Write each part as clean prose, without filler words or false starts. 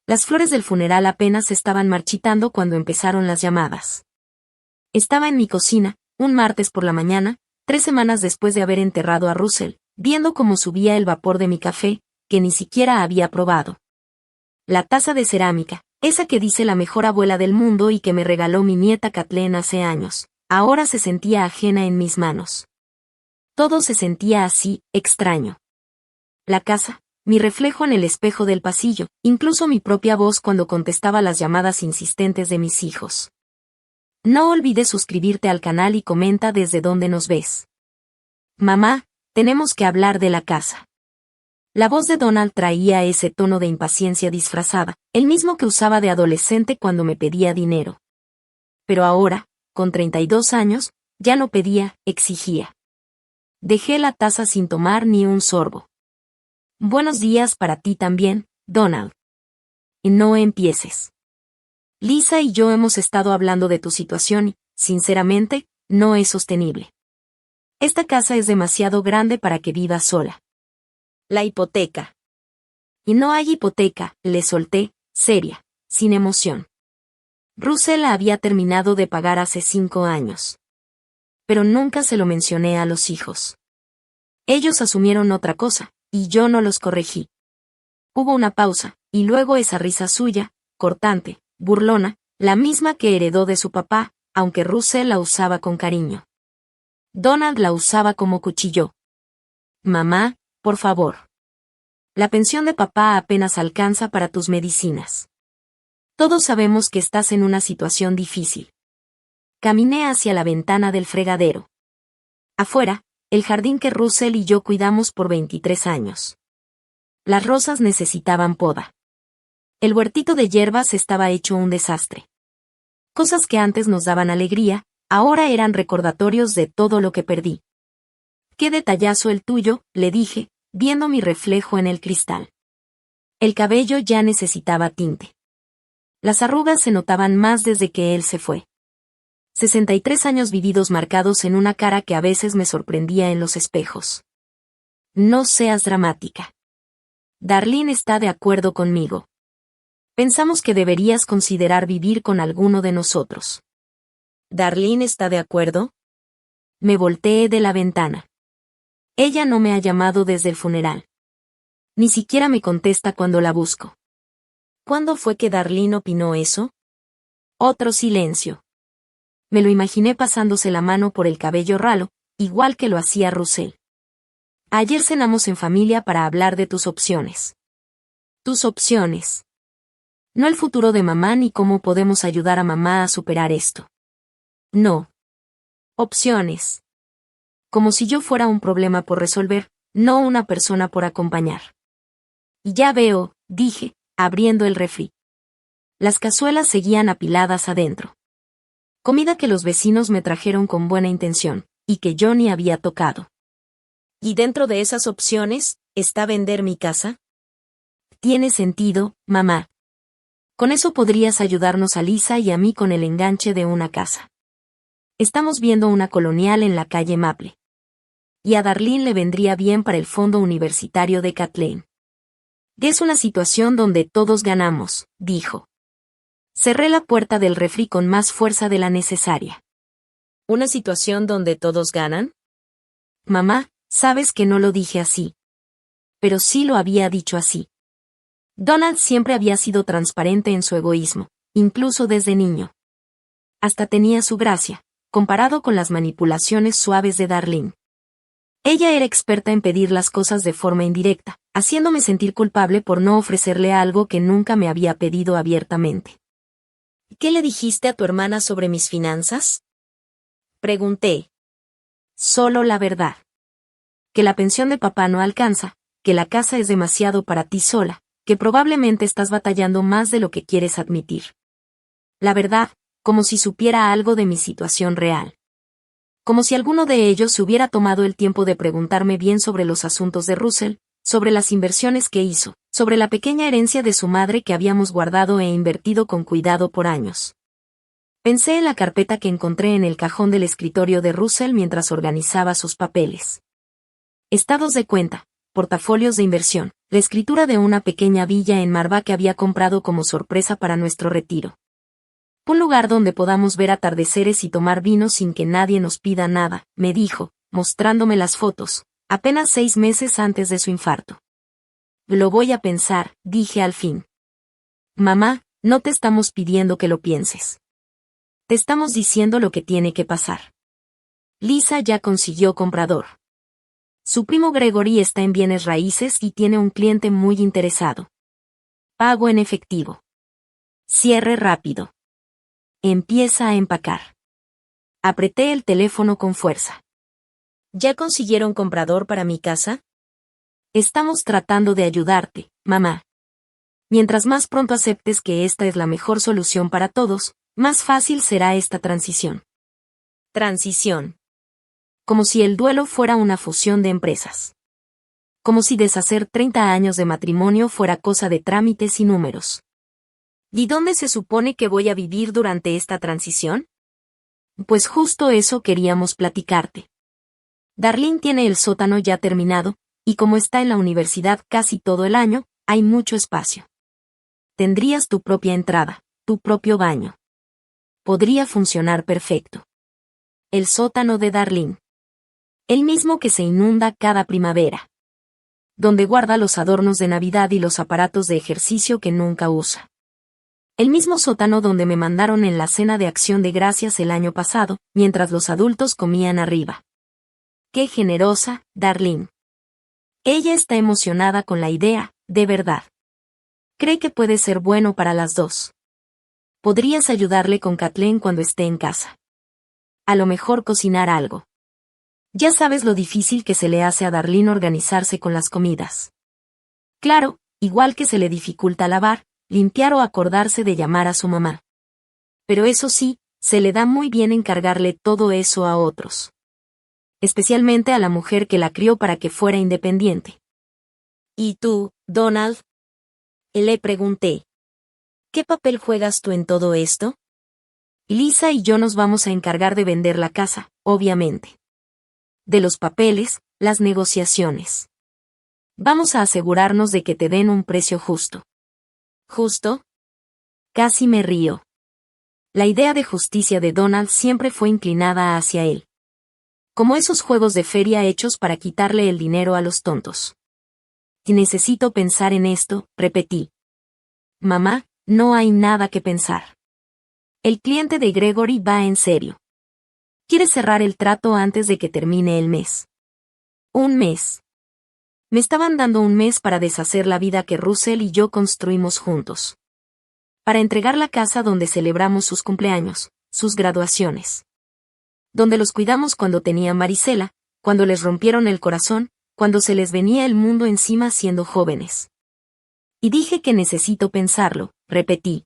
Las flores del funeral apenas se estaban marchitando cuando empezaron las llamadas. Estaba en mi cocina, un martes por la mañana, 3 semanas después de haber enterrado a Russell, viendo cómo subía el vapor de mi café, que ni siquiera había probado. La taza de cerámica, esa que dice la mejor abuela del mundo y que me regaló mi nieta Kathleen hace años, ahora se sentía ajena en mis manos. Todo se sentía así, extraño. La casa, mi reflejo en el espejo del pasillo, incluso mi propia voz cuando contestaba las llamadas insistentes de mis hijos. No olvides suscribirte al canal y comenta desde dónde nos ves. Mamá, tenemos que hablar de la casa. La voz de Donald traía ese tono de impaciencia disfrazada, el mismo que usaba de adolescente cuando me pedía dinero. Pero ahora, con 32 años, ya no pedía, exigía. Dejé la taza sin tomar ni un sorbo. Buenos días para ti también, Donald. Y no empieces. Lisa y yo hemos estado hablando de tu situación y, sinceramente, no es sostenible. Esta casa es demasiado grande para que vivas sola. La hipoteca. Y no hay hipoteca, le solté, seria, sin emoción. Russell la había terminado de pagar hace 5 años. Pero nunca se lo mencioné a los hijos. Ellos asumieron otra cosa, y yo no los corregí. Hubo una pausa, y luego esa risa suya, cortante, burlona, la misma que heredó de su papá, aunque Russell la usaba con cariño. Donald la usaba como cuchillo. Mamá, por favor. La pensión de papá apenas alcanza para tus medicinas. Todos sabemos que estás en una situación difícil. Caminé hacia la ventana del fregadero. Afuera, el jardín que Russell y yo cuidamos por 23 años. Las rosas necesitaban poda. El huertito de hierbas estaba hecho un desastre. Cosas que antes nos daban alegría, ahora eran recordatorios de todo lo que perdí. Qué detallazo el tuyo, le dije, viendo mi reflejo en el cristal. El cabello ya necesitaba tinte. Las arrugas se notaban más desde que él se fue. 63 años vividos marcados en una cara que a veces me sorprendía en los espejos. No seas dramática. Darlene está de acuerdo conmigo. Pensamos que deberías considerar vivir con alguno de nosotros. ¿Darlene está de acuerdo? Me volteé de la ventana. Ella no me ha llamado desde el funeral. Ni siquiera me contesta cuando la busco. ¿Cuándo fue que Darlene opinó eso? Otro silencio. Me lo imaginé pasándose la mano por el cabello ralo, igual que lo hacía Russell. Ayer cenamos en familia para hablar de tus opciones. Tus opciones. No el futuro de mamá ni cómo podemos ayudar a mamá a superar esto. No. Opciones. Como si yo fuera un problema por resolver, no una persona por acompañar. Y ya veo, dije, abriendo el refri. Las cazuelas seguían apiladas adentro. Comida que los vecinos me trajeron con buena intención, y que yo ni había tocado. ¿Y dentro de esas opciones, está vender mi casa? Tiene sentido, mamá. Con eso podrías ayudarnos a Lisa y a mí con el enganche de una casa. Estamos viendo una colonial en la calle Maple. Y a Darlene le vendría bien para el fondo universitario de Kathleen. Es una situación donde todos ganamos, dijo. Cerré la puerta del refri con más fuerza de la necesaria. ¿Una situación donde todos ganan? Mamá, sabes que no lo dije así. Pero sí lo había dicho así. Donald siempre había sido transparente en su egoísmo, incluso desde niño. Hasta tenía su gracia, comparado con las manipulaciones suaves de Darlene. Ella era experta en pedir las cosas de forma indirecta, haciéndome sentir culpable por no ofrecerle algo que nunca me había pedido abiertamente. ¿Qué le dijiste a tu hermana sobre mis finanzas? Pregunté. Solo la verdad. Que la pensión de papá no alcanza, que la casa es demasiado para ti sola, que probablemente estás batallando más de lo que quieres admitir. La verdad, como si supiera algo de mi situación real. Como si alguno de ellos se hubiera tomado el tiempo de preguntarme bien sobre los asuntos de Russell, sobre las inversiones que hizo, sobre la pequeña herencia de su madre que habíamos guardado e invertido con cuidado por años. Pensé en la carpeta que encontré en el cajón del escritorio de Russell mientras organizaba sus papeles. Estados de cuenta, portafolios de inversión, la escritura de una pequeña villa en Marva que había comprado como sorpresa para nuestro retiro. Un lugar donde podamos ver atardeceres y tomar vino sin que nadie nos pida nada, me dijo, mostrándome las fotos, apenas 6 meses antes de su infarto. Lo voy a pensar, dije al fin. Mamá, no te estamos pidiendo que lo pienses. Te estamos diciendo lo que tiene que pasar. Lisa ya consiguió comprador. Su primo Gregory está en bienes raíces y tiene un cliente muy interesado. Pago en efectivo. Cierre rápido. Empieza a empacar. Apreté el teléfono con fuerza. ¿Ya consiguieron comprador para mi casa? Estamos tratando de ayudarte, mamá. Mientras más pronto aceptes que esta es la mejor solución para todos, más fácil será esta transición. Transición. Como si el duelo fuera una fusión de empresas. Como si deshacer 30 años de matrimonio fuera cosa de trámites y números. ¿Y dónde se supone que voy a vivir durante esta transición? Pues justo eso queríamos platicarte. Darlene tiene el sótano ya terminado, y como está en la universidad casi todo el año, hay mucho espacio. Tendrías tu propia entrada, tu propio baño. Podría funcionar perfecto. El sótano de Darlene. El mismo que se inunda cada primavera. Donde guarda los adornos de Navidad y los aparatos de ejercicio que nunca usa. El mismo sótano donde me mandaron en la cena de Acción de Gracias el año pasado, mientras los adultos comían arriba. Qué generosa, Darlene. Ella está emocionada con la idea, de verdad. Cree que puede ser bueno para las dos. Podrías ayudarle con Kathleen cuando esté en casa. A lo mejor cocinar algo. Ya sabes lo difícil que se le hace a Darlene organizarse con las comidas. Claro, igual que se le dificulta lavar, limpiar o acordarse de llamar a su mamá. Pero eso sí, se le da muy bien encargarle todo eso a otros. Especialmente a la mujer que la crió para que fuera independiente. ¿Y tú, Donald? Le pregunté. ¿Qué papel juegas tú en todo esto? Lisa y yo nos vamos a encargar de vender la casa, obviamente. De los papeles, las negociaciones. Vamos a asegurarnos de que te den un precio justo. ¿Justo? Casi me río. La idea de justicia de Donald siempre fue inclinada hacia él. Como esos juegos de feria hechos para quitarle el dinero a los tontos. Y necesito pensar en esto, repetí. Mamá, no hay nada que pensar. El cliente de Gregory va en serio. Quiere cerrar el trato antes de que termine el mes. Un mes. Me estaban dando un mes para deshacer la vida que Russell y yo construimos juntos. Para entregar la casa donde celebramos sus cumpleaños, sus graduaciones. Donde los cuidamos cuando tenían varicela, cuando les rompieron el corazón, cuando se les venía el mundo encima siendo jóvenes. Y dije que necesito pensarlo, repetí.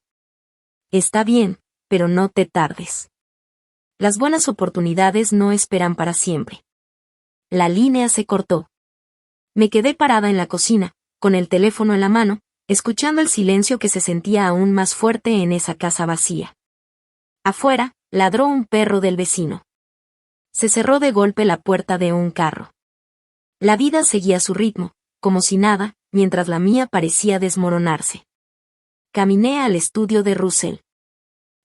Está bien, pero no te tardes. Las buenas oportunidades no esperan para siempre. La línea se cortó. Me quedé parada en la cocina, con el teléfono en la mano, escuchando el silencio que se sentía aún más fuerte en esa casa vacía. Afuera, ladró un perro del vecino. Se cerró de golpe la puerta de un carro. La vida seguía su ritmo, como si nada, mientras la mía parecía desmoronarse. Caminé al estudio de Russell.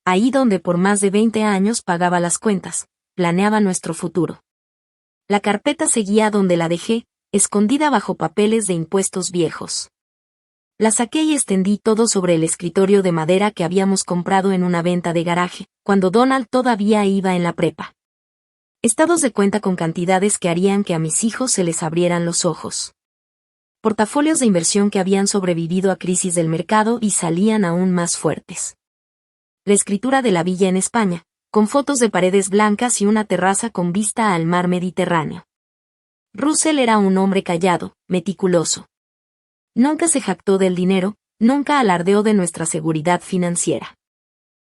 Ahí donde por más de 20 años pagaba las cuentas, planeaba nuestro futuro. La carpeta seguía donde la dejé, escondida bajo papeles de impuestos viejos. La saqué y extendí todo sobre el escritorio de madera que habíamos comprado en una venta de garaje, cuando Donald todavía iba en la prepa. Estados de cuenta con cantidades que harían que a mis hijos se les abrieran los ojos. Portafolios de inversión que habían sobrevivido a crisis del mercado y salían aún más fuertes. La escritura de la villa en España, con fotos de paredes blancas y una terraza con vista al mar Mediterráneo. Russell era un hombre callado, meticuloso. Nunca se jactó del dinero, nunca alardeó de nuestra seguridad financiera.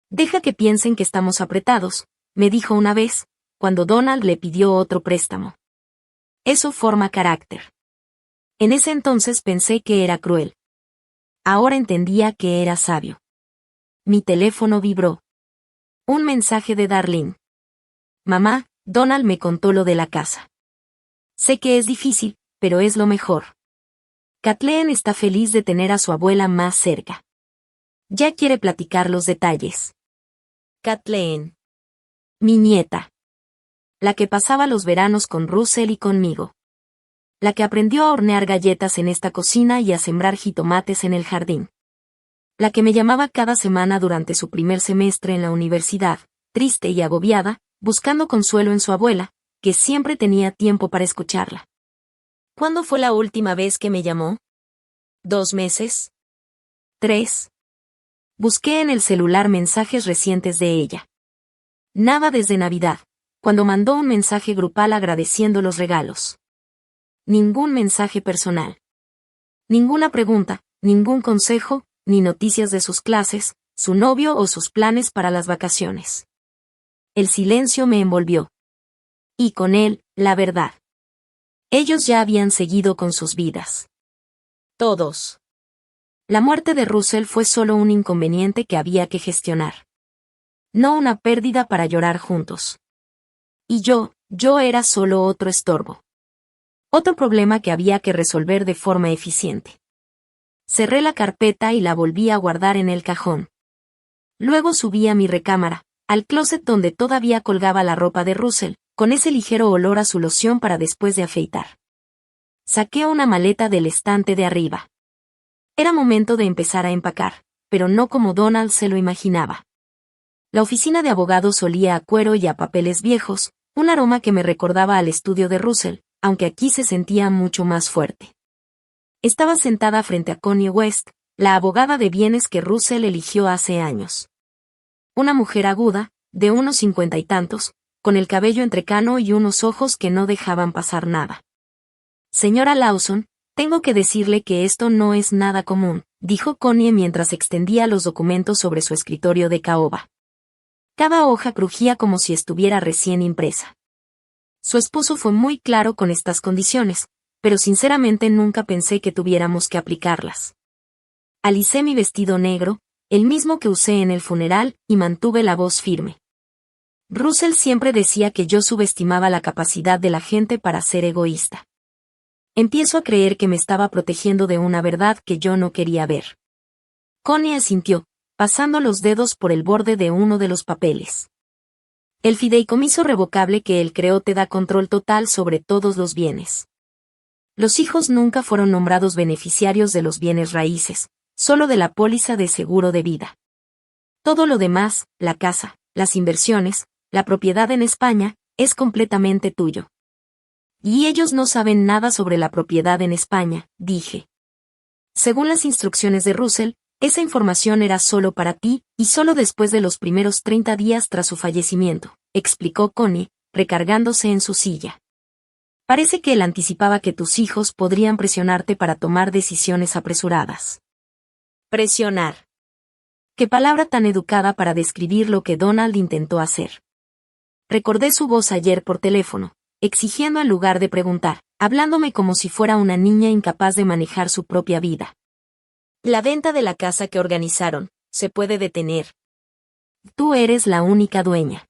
Deja que piensen que estamos apretados, me dijo una vez, cuando Donald le pidió otro préstamo. Eso forma carácter. En ese entonces pensé que era cruel. Ahora entendía que era sabio. Mi teléfono vibró. Un mensaje de Darlene. Mamá, Donald me contó lo de la casa. Sé que es difícil, pero es lo mejor. Kathleen está feliz de tener a su abuela más cerca. Ya quiere platicar los detalles. Kathleen. Mi nieta. La que pasaba los veranos con Russell y conmigo. La que aprendió a hornear galletas en esta cocina y a sembrar jitomates en el jardín. La que me llamaba cada semana durante su primer semestre en la universidad, triste y agobiada, buscando consuelo en su abuela, que siempre tenía tiempo para escucharla. ¿Cuándo fue la última vez que me llamó? ¿2 meses? ¿3? Busqué en el celular mensajes recientes de ella. Nada desde Navidad, cuando mandó un mensaje grupal agradeciendo los regalos. Ningún mensaje personal. Ninguna pregunta, ningún consejo, ni noticias de sus clases, su novio o sus planes para las vacaciones. El silencio me envolvió. Y con él, la verdad. Ellos ya habían seguido con sus vidas. Todos. La muerte de Russell fue solo un inconveniente que había que gestionar. No una pérdida para llorar juntos. Y yo era solo otro estorbo. Otro problema que había que resolver de forma eficiente. Cerré la carpeta y la volví a guardar en el cajón. Luego subí a mi recámara, al closet donde todavía colgaba la ropa de Russell, con ese ligero olor a su loción para después de afeitar. Saqué una maleta del estante de arriba. Era momento de empezar a empacar, pero no como Donald se lo imaginaba. La oficina de abogados olía a cuero y a papeles viejos, un aroma que me recordaba al estudio de Russell, aunque aquí se sentía mucho más fuerte. Estaba sentada frente a Connie West, la abogada de bienes que Russell eligió hace años. Una mujer aguda, de unos 50 y tantos, con el cabello entrecano y unos ojos que no dejaban pasar nada. Señora Lawson, tengo que decirle que esto no es nada común, dijo Connie mientras extendía los documentos sobre su escritorio de caoba. Cada hoja crujía como si estuviera recién impresa. Su esposo fue muy claro con estas condiciones, pero sinceramente nunca pensé que tuviéramos que aplicarlas. Alicé mi vestido negro, el mismo que usé en el funeral, y mantuve la voz firme. Russell siempre decía que yo subestimaba la capacidad de la gente para ser egoísta. Empiezo a creer que me estaba protegiendo de una verdad que yo no quería ver. Connie asintió, pasando los dedos por el borde de uno de los papeles. El fideicomiso revocable que él creó te da control total sobre todos los bienes. Los hijos nunca fueron nombrados beneficiarios de los bienes raíces, solo de la póliza de seguro de vida. Todo lo demás, la casa, las inversiones, la propiedad en España, es completamente tuyo. Y ellos no saben nada sobre la propiedad en España, dije. Según las instrucciones de Russell, esa información era solo para ti, y solo después de los primeros 30 días tras su fallecimiento, explicó Connie, recargándose en su silla. Parece que él anticipaba que tus hijos podrían presionarte para tomar decisiones apresuradas. Presionar. Qué palabra tan educada para describir lo que Donald intentó hacer. Recordé su voz ayer por teléfono, exigiendo en lugar de preguntar, hablándome como si fuera una niña incapaz de manejar su propia vida. La venta de la casa que organizaron, se puede detener. Tú eres la única dueña.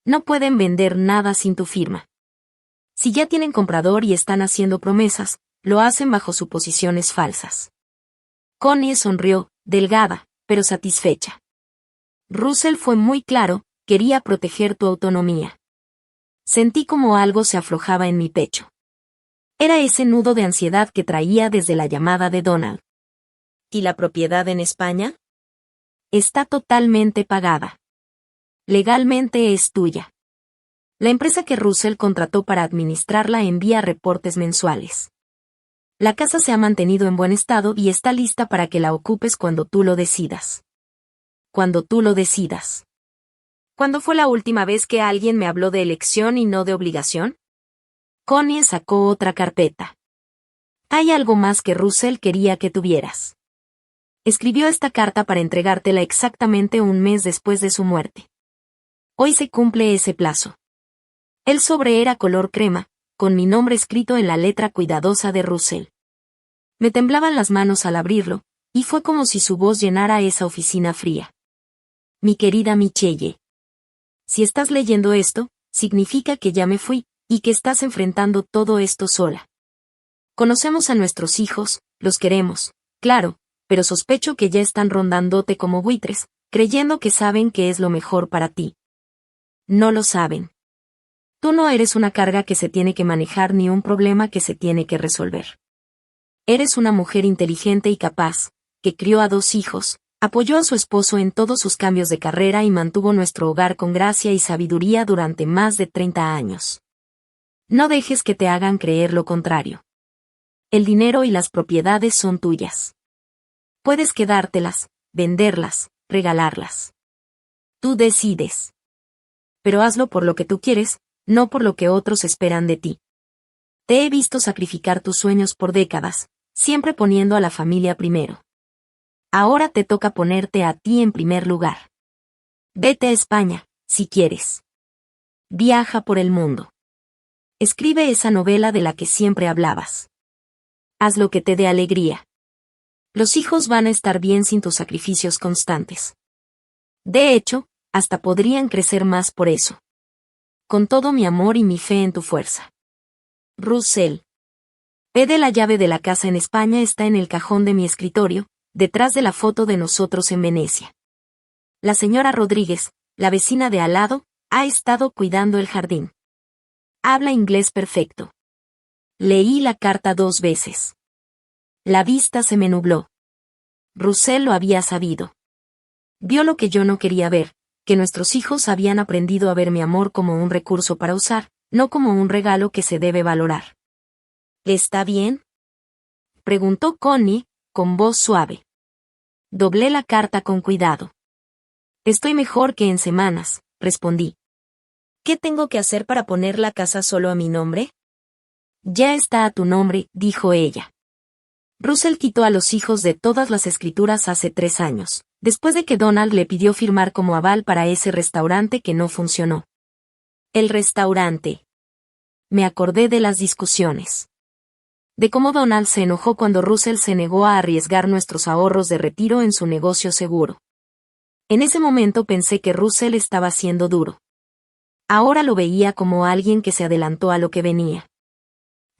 No pueden vender nada sin tu firma. Si ya tienen comprador y están haciendo promesas, lo hacen bajo suposiciones falsas. Connie sonrió, delgada, pero satisfecha. Russell fue muy claro, quería proteger tu autonomía. Sentí como algo se aflojaba en mi pecho. Era ese nudo de ansiedad que traía desde la llamada de Donald. ¿Y la propiedad en España? Está totalmente pagada. Legalmente es tuya. La empresa que Russell contrató para administrarla envía reportes mensuales. La casa se ha mantenido en buen estado y está lista para que la ocupes cuando tú lo decidas. Cuando tú lo decidas. ¿Cuándo fue la última vez que alguien me habló de elección y no de obligación? Connie sacó otra carpeta. Hay algo más que Russell quería que tuvieras. Escribió esta carta para entregártela exactamente un mes después de su muerte. Hoy se cumple ese plazo. El sobre era color crema, con mi nombre escrito en la letra cuidadosa de Russell. Me temblaban las manos al abrirlo, y fue como si su voz llenara esa oficina fría. Mi querida Michelle. Si estás leyendo esto, significa que ya me fui, y que estás enfrentando todo esto sola. Conocemos a nuestros hijos, los queremos, claro, pero sospecho que ya están rondándote como buitres, creyendo que saben que es lo mejor para ti. No lo saben. Tú no eres una carga que se tiene que manejar ni un problema que se tiene que resolver. Eres una mujer inteligente y capaz, que crió a 2 hijos, apoyó a su esposo en todos sus cambios de carrera y mantuvo nuestro hogar con gracia y sabiduría durante más de 30 años. No dejes que te hagan creer lo contrario. El dinero y las propiedades son tuyas. Puedes quedártelas, venderlas, regalarlas. Tú decides. Pero hazlo por lo que tú quieres, no por lo que otros esperan de ti. Te he visto sacrificar tus sueños por décadas, siempre poniendo a la familia primero. Ahora te toca ponerte a ti en primer lugar. Vete a España, si quieres. Viaja por el mundo. Escribe esa novela de la que siempre hablabas. Haz lo que te dé alegría. Los hijos van a estar bien sin tus sacrificios constantes. De hecho, hasta podrían crecer más por eso. Con todo mi amor y mi fe en tu fuerza. Russell. Pede la llave de la casa en España está en el cajón de mi escritorio, detrás de la foto de nosotros en Venecia. La señora Rodríguez, la vecina de al lado, ha estado cuidando el jardín. Habla inglés perfecto. Leí la carta 2 veces. La vista se me nubló. Russell lo había sabido. Vio lo que yo no quería ver, que nuestros hijos habían aprendido a ver mi amor como un recurso para usar, no como un regalo que se debe valorar. ¿Está bien?, preguntó Connie, con voz suave. Doblé la carta con cuidado. Estoy mejor que en semanas, respondí. ¿Qué tengo que hacer para poner la casa solo a mi nombre? Ya está a tu nombre, dijo ella. Russell quitó a los hijos de todas las escrituras hace 3 años, después de que Donald le pidió firmar como aval para ese restaurante que no funcionó. El restaurante. Me acordé de las discusiones. De cómo Donald se enojó cuando Russell se negó a arriesgar nuestros ahorros de retiro en su negocio seguro. En ese momento pensé que Russell estaba siendo duro. Ahora lo veía como alguien que se adelantó a lo que venía.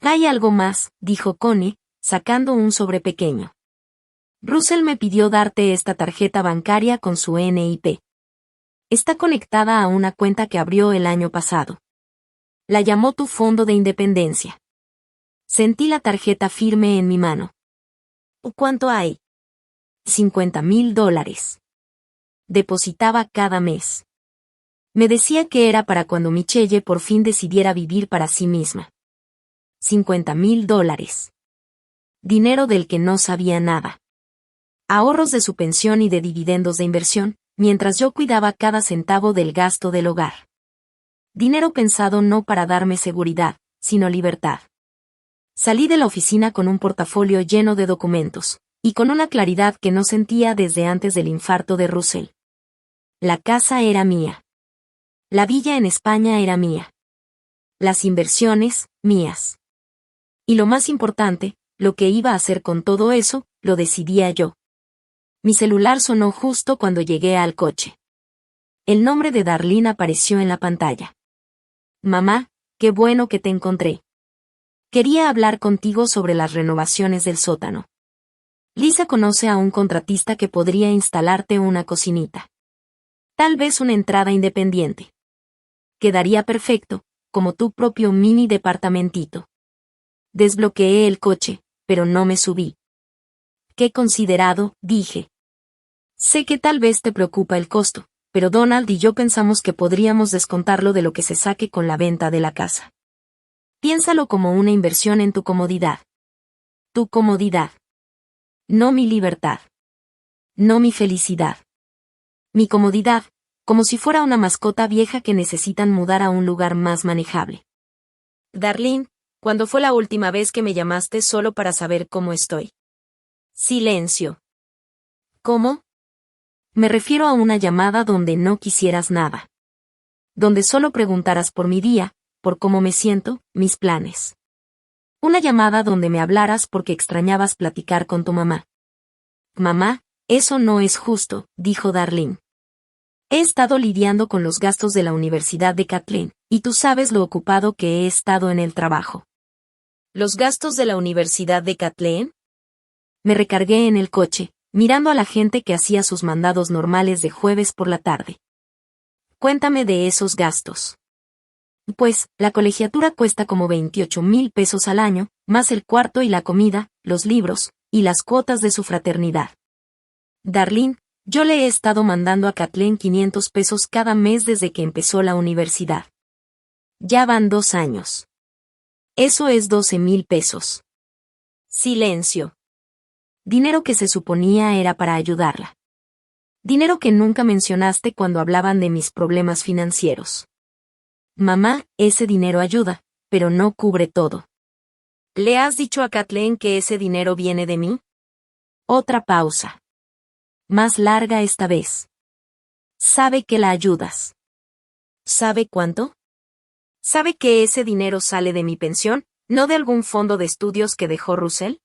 Hay algo más, dijo Connie, sacando un sobre pequeño. Russell me pidió darte esta tarjeta bancaria con su NIP. Está conectada a una cuenta que abrió el año pasado. La llamó tu fondo de independencia. Sentí la tarjeta firme en mi mano. ¿Cuánto hay? $50,000. Depositaba cada mes. Me decía que era para cuando Michelle por fin decidiera vivir para sí misma. $50,000. Dinero del que no sabía nada. Ahorros de su pensión y de dividendos de inversión, mientras yo cuidaba cada centavo del gasto del hogar. Dinero pensado no para darme seguridad, sino libertad. Salí de la oficina con un portafolio lleno de documentos, y con una claridad que no sentía desde antes del infarto de Russell. La casa era mía. La villa en España era mía. Las inversiones, mías. Y lo más importante, lo que iba a hacer con todo eso, lo decidía yo. Mi celular sonó justo cuando llegué al coche. El nombre de Darlene apareció en la pantalla. Mamá, qué bueno que te encontré. Quería hablar contigo sobre las renovaciones del sótano. Lisa conoce a un contratista que podría instalarte una cocinita. Tal vez una entrada independiente. Quedaría perfecto, como tu propio mini departamentito. Desbloqueé el coche, pero no me subí. Qué considerado, dije. Sé que tal vez te preocupa el costo, pero Donald y yo pensamos que podríamos descontarlo de lo que se saque con la venta de la casa. Piénsalo como una inversión en tu comodidad. Tu comodidad. No mi libertad. No mi felicidad. Mi comodidad, como si fuera una mascota vieja que necesitan mudar a un lugar más manejable. Darlene, ¿cuándo fue la última vez que me llamaste solo para saber cómo estoy? Silencio. ¿Cómo? Me refiero a una llamada donde no quisieras nada. Donde solo preguntaras por mi día, por cómo me siento, mis planes. Una llamada donde me hablaras porque extrañabas platicar con tu mamá. Mamá, eso no es justo, dijo Darlene. He estado lidiando con los gastos de la universidad de Kathleen, y tú sabes lo ocupado que he estado en el trabajo. ¿Los gastos de la Universidad de Kathleen? Me recargué en el coche, mirando a la gente que hacía sus mandados normales de jueves por la tarde. Cuéntame de esos gastos. Pues, la colegiatura cuesta como 28,000 pesos al año, más el cuarto y la comida, los libros, y las cuotas de su fraternidad. Darlene, yo le he estado mandando a Kathleen 500 pesos cada mes desde que empezó la universidad. Ya van 2 años. Eso es 12,000 pesos. Silencio. Dinero que se suponía era para ayudarla. Dinero que nunca mencionaste cuando hablaban de mis problemas financieros. Mamá, ese dinero ayuda, pero no cubre todo. ¿Le has dicho a Kathleen que ese dinero viene de mí? Otra pausa. Más larga esta vez. Sabe que la ayudas. ¿Sabe cuánto? ¿Sabe que ese dinero sale de mi pensión, no de algún fondo de estudios que dejó Russell?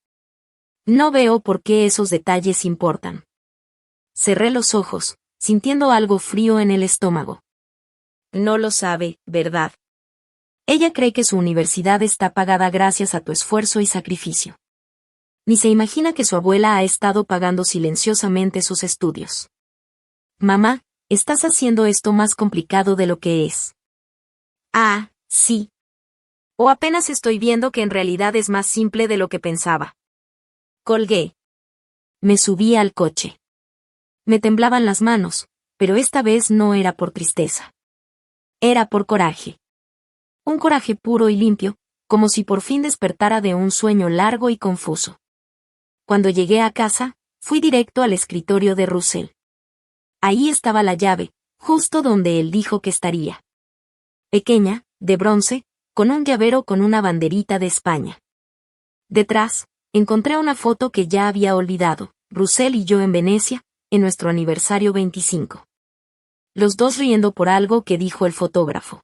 No veo por qué esos detalles importan. Cerré los ojos, sintiendo algo frío en el estómago. No lo sabe, ¿verdad? Ella cree que su universidad está pagada gracias a tu esfuerzo y sacrificio. Ni se imagina que su abuela ha estado pagando silenciosamente sus estudios. Mamá, estás haciendo esto más complicado de lo que es. Ah, sí. O apenas estoy viendo que en realidad es más simple de lo que pensaba. Colgué. Me subí al coche. Me temblaban las manos, pero esta vez no era por tristeza. Era por coraje. Un coraje puro y limpio, como si por fin despertara de un sueño largo y confuso. Cuando llegué a casa, fui directo al escritorio de Russell. Ahí estaba la llave, justo donde él dijo que estaría. Pequeña, de bronce, con un llavero con una banderita de España. Detrás, encontré una foto que ya había olvidado, Russell y yo en Venecia, en nuestro aniversario 25. Los dos riendo por algo que dijo el fotógrafo.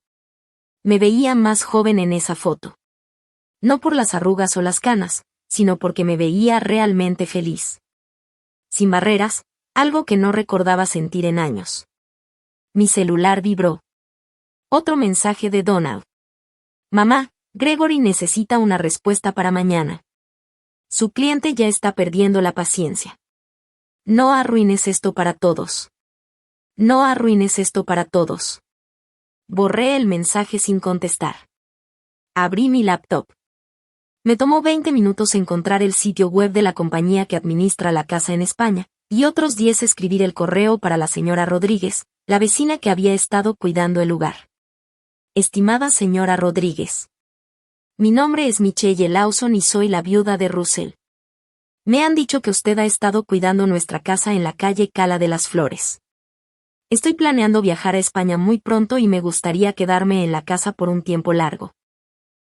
Me veía más joven en esa foto. No por las arrugas o las canas, sino porque me veía realmente feliz. Sin barreras, algo que no recordaba sentir en años. Mi celular vibró. Otro mensaje de Donald. Mamá, Gregory necesita una respuesta para mañana. Su cliente ya está perdiendo la paciencia. No arruines esto para todos. No arruines esto para todos. Borré el mensaje sin contestar. Abrí mi laptop. Me tomó 20 minutos encontrar el sitio web de la compañía que administra la casa en España, y otros 10 escribir el correo para la señora Rodríguez, la vecina que había estado cuidando el lugar. Estimada señora Rodríguez. Mi nombre es Michelle Lawson y soy la viuda de Russell. Me han dicho que usted ha estado cuidando nuestra casa en la calle Cala de las Flores. Estoy planeando viajar a España muy pronto y me gustaría quedarme en la casa por un tiempo largo.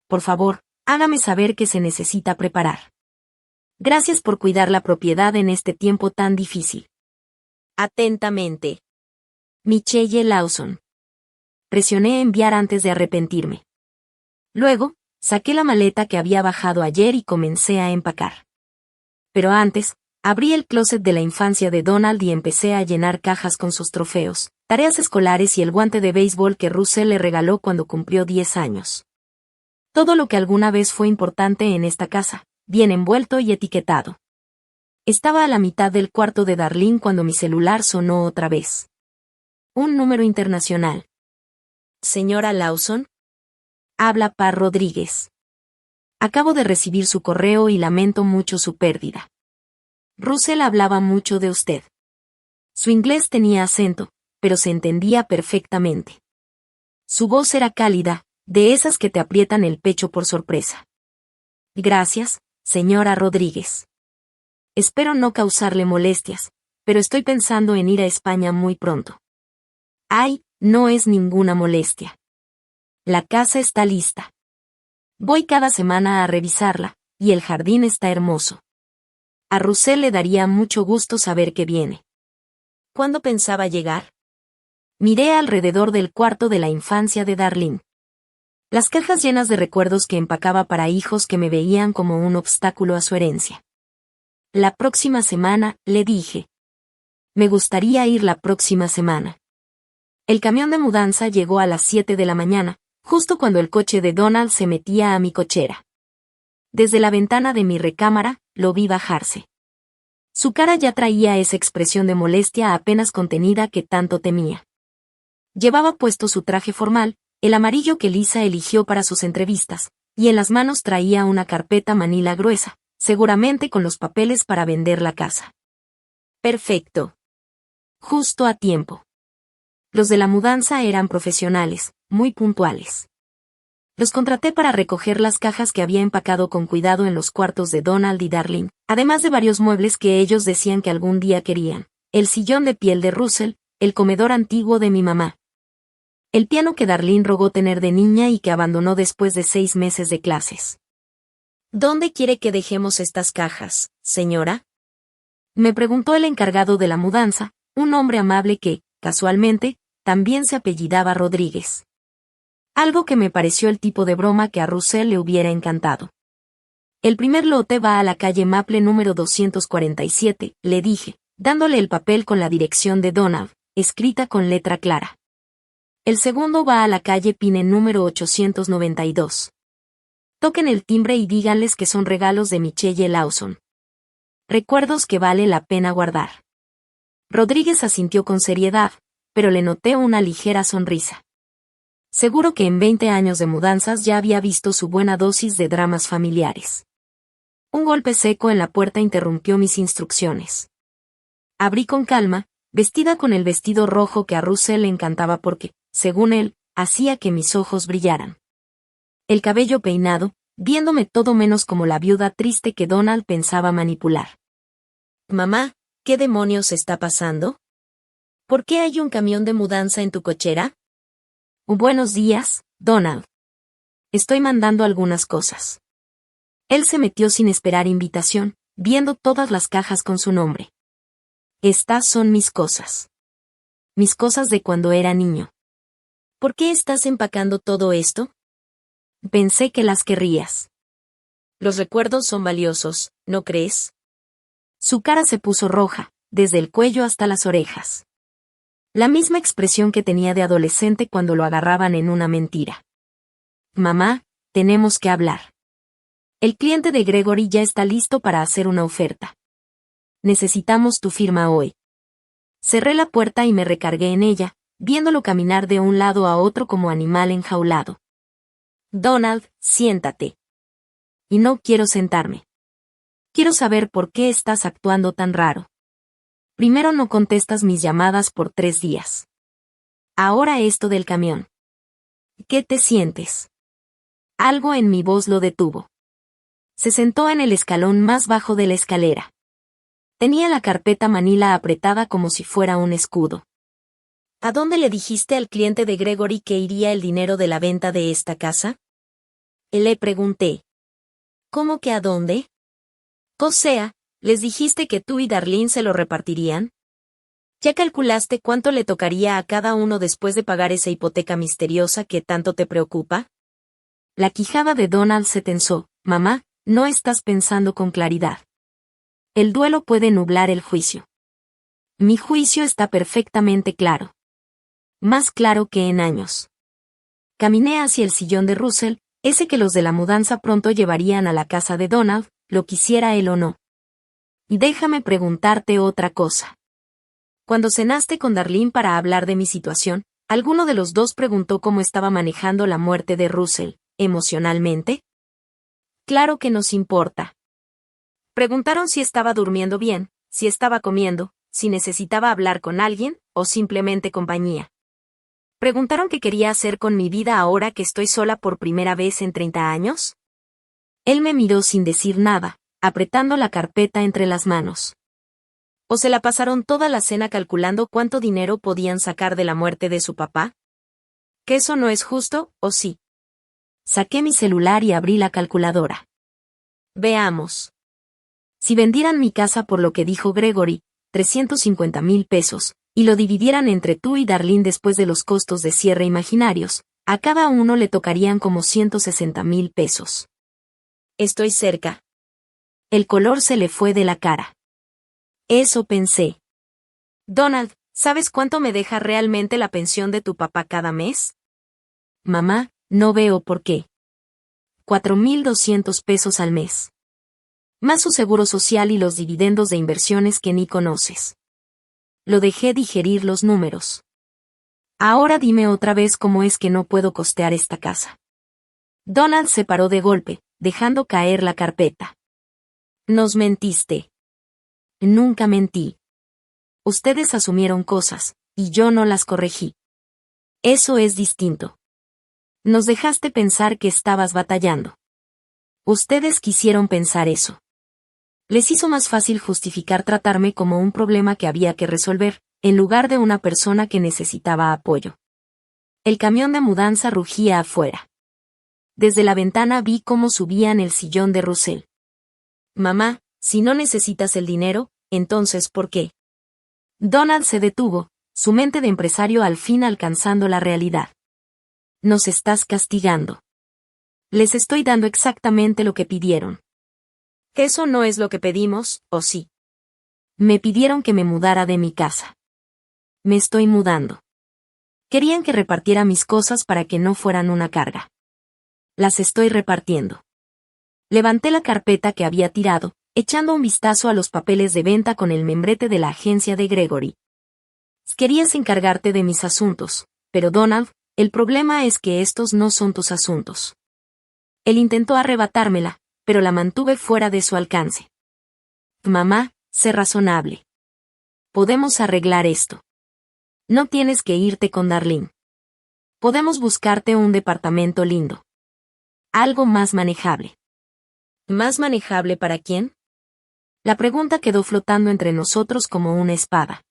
Por favor, hágame saber que se necesita preparar. Gracias por cuidar la propiedad en este tiempo tan difícil. Atentamente. Michelle Lawson. Presioné enviar antes de arrepentirme. Luego, saqué la maleta que había bajado ayer y comencé a empacar. Pero antes, abrí el closet de la infancia de Donald y empecé a llenar cajas con sus trofeos, tareas escolares y el guante de béisbol que Russell le regaló cuando cumplió 10 años. Todo lo que alguna vez fue importante en esta casa, bien envuelto y etiquetado. Estaba a la mitad del cuarto de Darlene cuando mi celular sonó otra vez. Un número internacional. Señora Lawson. Habla Par Rodríguez. Acabo de recibir su correo y lamento mucho su pérdida. Russell hablaba mucho de usted. Su inglés tenía acento, pero se entendía perfectamente. Su voz era cálida, de esas que te aprietan el pecho por sorpresa. Gracias, señora Rodríguez. Espero no causarle molestias, pero estoy pensando en ir a España muy pronto. Ay, no es ninguna molestia. La casa está lista. Voy cada semana a revisarla, y el jardín está hermoso. A Russell le daría mucho gusto saber que viene. ¿Cuándo pensaba llegar? Miré alrededor del cuarto de la infancia de Darlene. Las cajas llenas de recuerdos que empacaba para hijos que me veían como un obstáculo a su herencia. La próxima semana, le dije. Me gustaría ir la próxima semana. El camión de mudanza llegó a las 7 de la mañana, justo cuando el coche de Donald se metía a mi cochera. desde la ventana de mi recámara, lo vi bajarse. Su cara ya traía esa expresión de molestia apenas contenida que tanto temía. Llevaba puesto su traje formal, el amarillo que Lisa eligió para sus entrevistas, y en las manos traía una carpeta manila gruesa, seguramente con los papeles para vender la casa. Perfecto. Justo a tiempo. Los de la mudanza eran profesionales, muy puntuales. Los contraté para recoger las cajas que había empacado con cuidado en los cuartos de Donald y Darlene, además de varios muebles que ellos decían que algún día querían: el sillón de piel de Russell, el comedor antiguo de mi mamá, el piano que Darlene rogó tener de niña y que abandonó después de 6 meses de clases. ¿Dónde quiere que dejemos estas cajas, señora?, me preguntó el encargado de la mudanza, un hombre amable que, casualmente, también se apellidaba Rodríguez. Algo que me pareció el tipo de broma que a Russell le hubiera encantado. El primer lote va a la calle Maple número 247, le dije, dándole el papel con la dirección de Donald, escrita con letra clara. El segundo va a la calle Pine número 892. Toquen el timbre y díganles que son regalos de Michelle Lawson. Recuerdos que vale la pena guardar. Rodríguez asintió con seriedad, pero le noté una ligera sonrisa. Seguro que en 20 años de mudanzas ya había visto su buena dosis de dramas familiares. Un golpe seco en la puerta interrumpió mis instrucciones. Abrí con calma, vestida con el vestido rojo que a Russell le encantaba porque, según él, hacía que mis ojos brillaran. El cabello peinado, viéndome todo menos como la viuda triste que Donald pensaba manipular. Mamá, ¿qué demonios está pasando? ¿Por qué hay un camión de mudanza en tu cochera? Buenos días, Donald. Estoy mandando algunas cosas. Él se metió sin esperar invitación, viendo todas las cajas con su nombre. Estas son mis cosas. Mis cosas de cuando era niño. ¿Por qué estás empacando todo esto? Pensé que las querrías. Los recuerdos son valiosos, ¿no crees? Su cara se puso roja, desde el cuello hasta las orejas. La misma expresión que tenía de adolescente cuando lo agarraban en una mentira. Mamá, tenemos que hablar. El cliente de Gregory ya está listo para hacer una oferta. Necesitamos tu firma hoy. Cerré la puerta y me recargué en ella, viéndolo caminar de un lado a otro como animal enjaulado. Donald, siéntate. Y no quiero sentarme. Quiero saber por qué estás actuando tan raro. Primero no contestas mis llamadas por 3 días. Ahora esto del camión. ¿Qué te sientes? Algo en mi voz lo detuvo. Se sentó en el escalón más bajo de la escalera. Tenía la carpeta manila apretada como si fuera un escudo. ¿A dónde le dijiste al cliente de Gregory que iría el dinero de la venta de esta casa? Le pregunté. ¿Cómo que a dónde? O sea, ¿les dijiste que tú y Darlene se lo repartirían? ¿Ya calculaste cuánto le tocaría a cada uno después de pagar esa hipoteca misteriosa que tanto te preocupa? La quijada de Donald se tensó. Mamá, no estás pensando con claridad. El duelo puede nublar el juicio. Mi juicio está perfectamente claro. Más claro que en años. Caminé hacia el sillón de Russell, ese que los de la mudanza pronto llevarían a la casa de Donald, lo quisiera él o no. Déjame preguntarte otra cosa. Cuando cenaste con Darlene para hablar de mi situación, ¿alguno de los dos preguntó cómo estaba manejando la muerte de Russell, emocionalmente? Claro que nos importa. Preguntaron si estaba durmiendo bien, si estaba comiendo, si necesitaba hablar con alguien, o simplemente compañía. Preguntaron qué quería hacer con mi vida ahora que estoy sola por primera vez en 30 años. Él me miró sin decir nada, apretando la carpeta entre las manos. ¿O se la pasaron toda la cena calculando cuánto dinero podían sacar de la muerte de su papá? ¿Que eso no es justo, o sí? Saqué mi celular y abrí la calculadora. Veamos. Si vendieran mi casa por lo que dijo Gregory, 350,000 pesos, y lo dividieran entre tú y Darlene después de los costos de cierre imaginarios, a cada uno le tocarían como 160,000 pesos. Estoy cerca. El color se le fue de la cara. Eso pensé. Donald, ¿sabes cuánto me deja realmente la pensión de tu papá cada mes? Mamá, no veo por qué. $4,200 al mes. Más su seguro social y los dividendos de inversiones que ni conoces. Lo dejé digerir los números. Ahora dime otra vez cómo es que no puedo costear esta casa. Donald se paró de golpe, dejando caer la carpeta. Nos mentiste. Nunca mentí. Ustedes asumieron cosas, y yo no las corregí. Eso es distinto. Nos dejaste pensar que estabas batallando. Ustedes quisieron pensar eso. Les hizo más fácil justificar tratarme como un problema que había que resolver, en lugar de una persona que necesitaba apoyo. El camión de mudanza rugía afuera. Desde la ventana vi cómo subían el sillón de Russell. Mamá, si no necesitas el dinero, entonces ¿por qué? Donald se detuvo, su mente de empresario al fin alcanzando la realidad. Nos estás castigando. Les estoy dando exactamente lo que pidieron. Eso no es lo que pedimos, ¿o sí? Me pidieron que me mudara de mi casa. Me estoy mudando. Querían que repartiera mis cosas para que no fueran una carga. Las estoy repartiendo. Levanté la carpeta que había tirado, echando un vistazo a los papeles de venta con el membrete de la agencia de Gregory. Querías encargarte de mis asuntos, pero Donald, el problema es que estos no son tus asuntos. Él intentó arrebatármela, pero la mantuve fuera de su alcance. Mamá, sé razonable. Podemos arreglar esto. No tienes que irte con Darlene. Podemos buscarte un departamento lindo. Algo más manejable. ¿Más manejable para quién? La pregunta quedó flotando entre nosotros como una espada.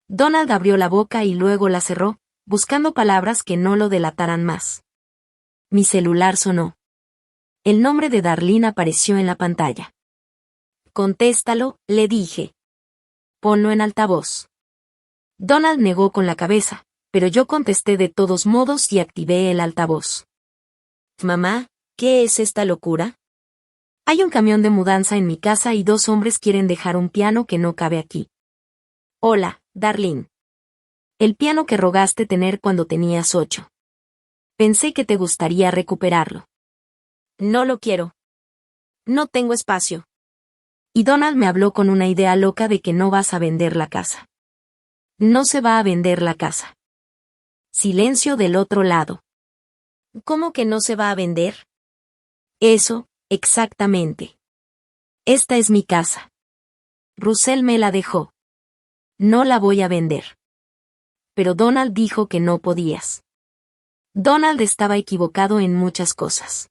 Donald abrió la boca y luego la cerró, buscando palabras que no lo delataran más. Mi celular sonó. El nombre de Darlene apareció en la pantalla. Contéstalo, le dije. Ponlo en altavoz. Donald negó con la cabeza, pero yo contesté de todos modos y activé el altavoz. Mamá, ¿qué es esta locura? Hay un camión de mudanza en mi casa y 2 hombres quieren dejar un piano que no cabe aquí. Hola, Darlene. El piano que rogaste tener cuando tenías 8. Pensé que te gustaría recuperarlo. No lo quiero. No tengo espacio. Y Donald me habló con una idea loca de que no vas a vender la casa. No se va a vender la casa. Silencio del otro lado. ¿Cómo que no se va a vender? Eso, exactamente. Esta es mi casa. Russell me la dejó. No la voy a vender. Pero Donald dijo que no podías. Donald estaba equivocado en muchas cosas.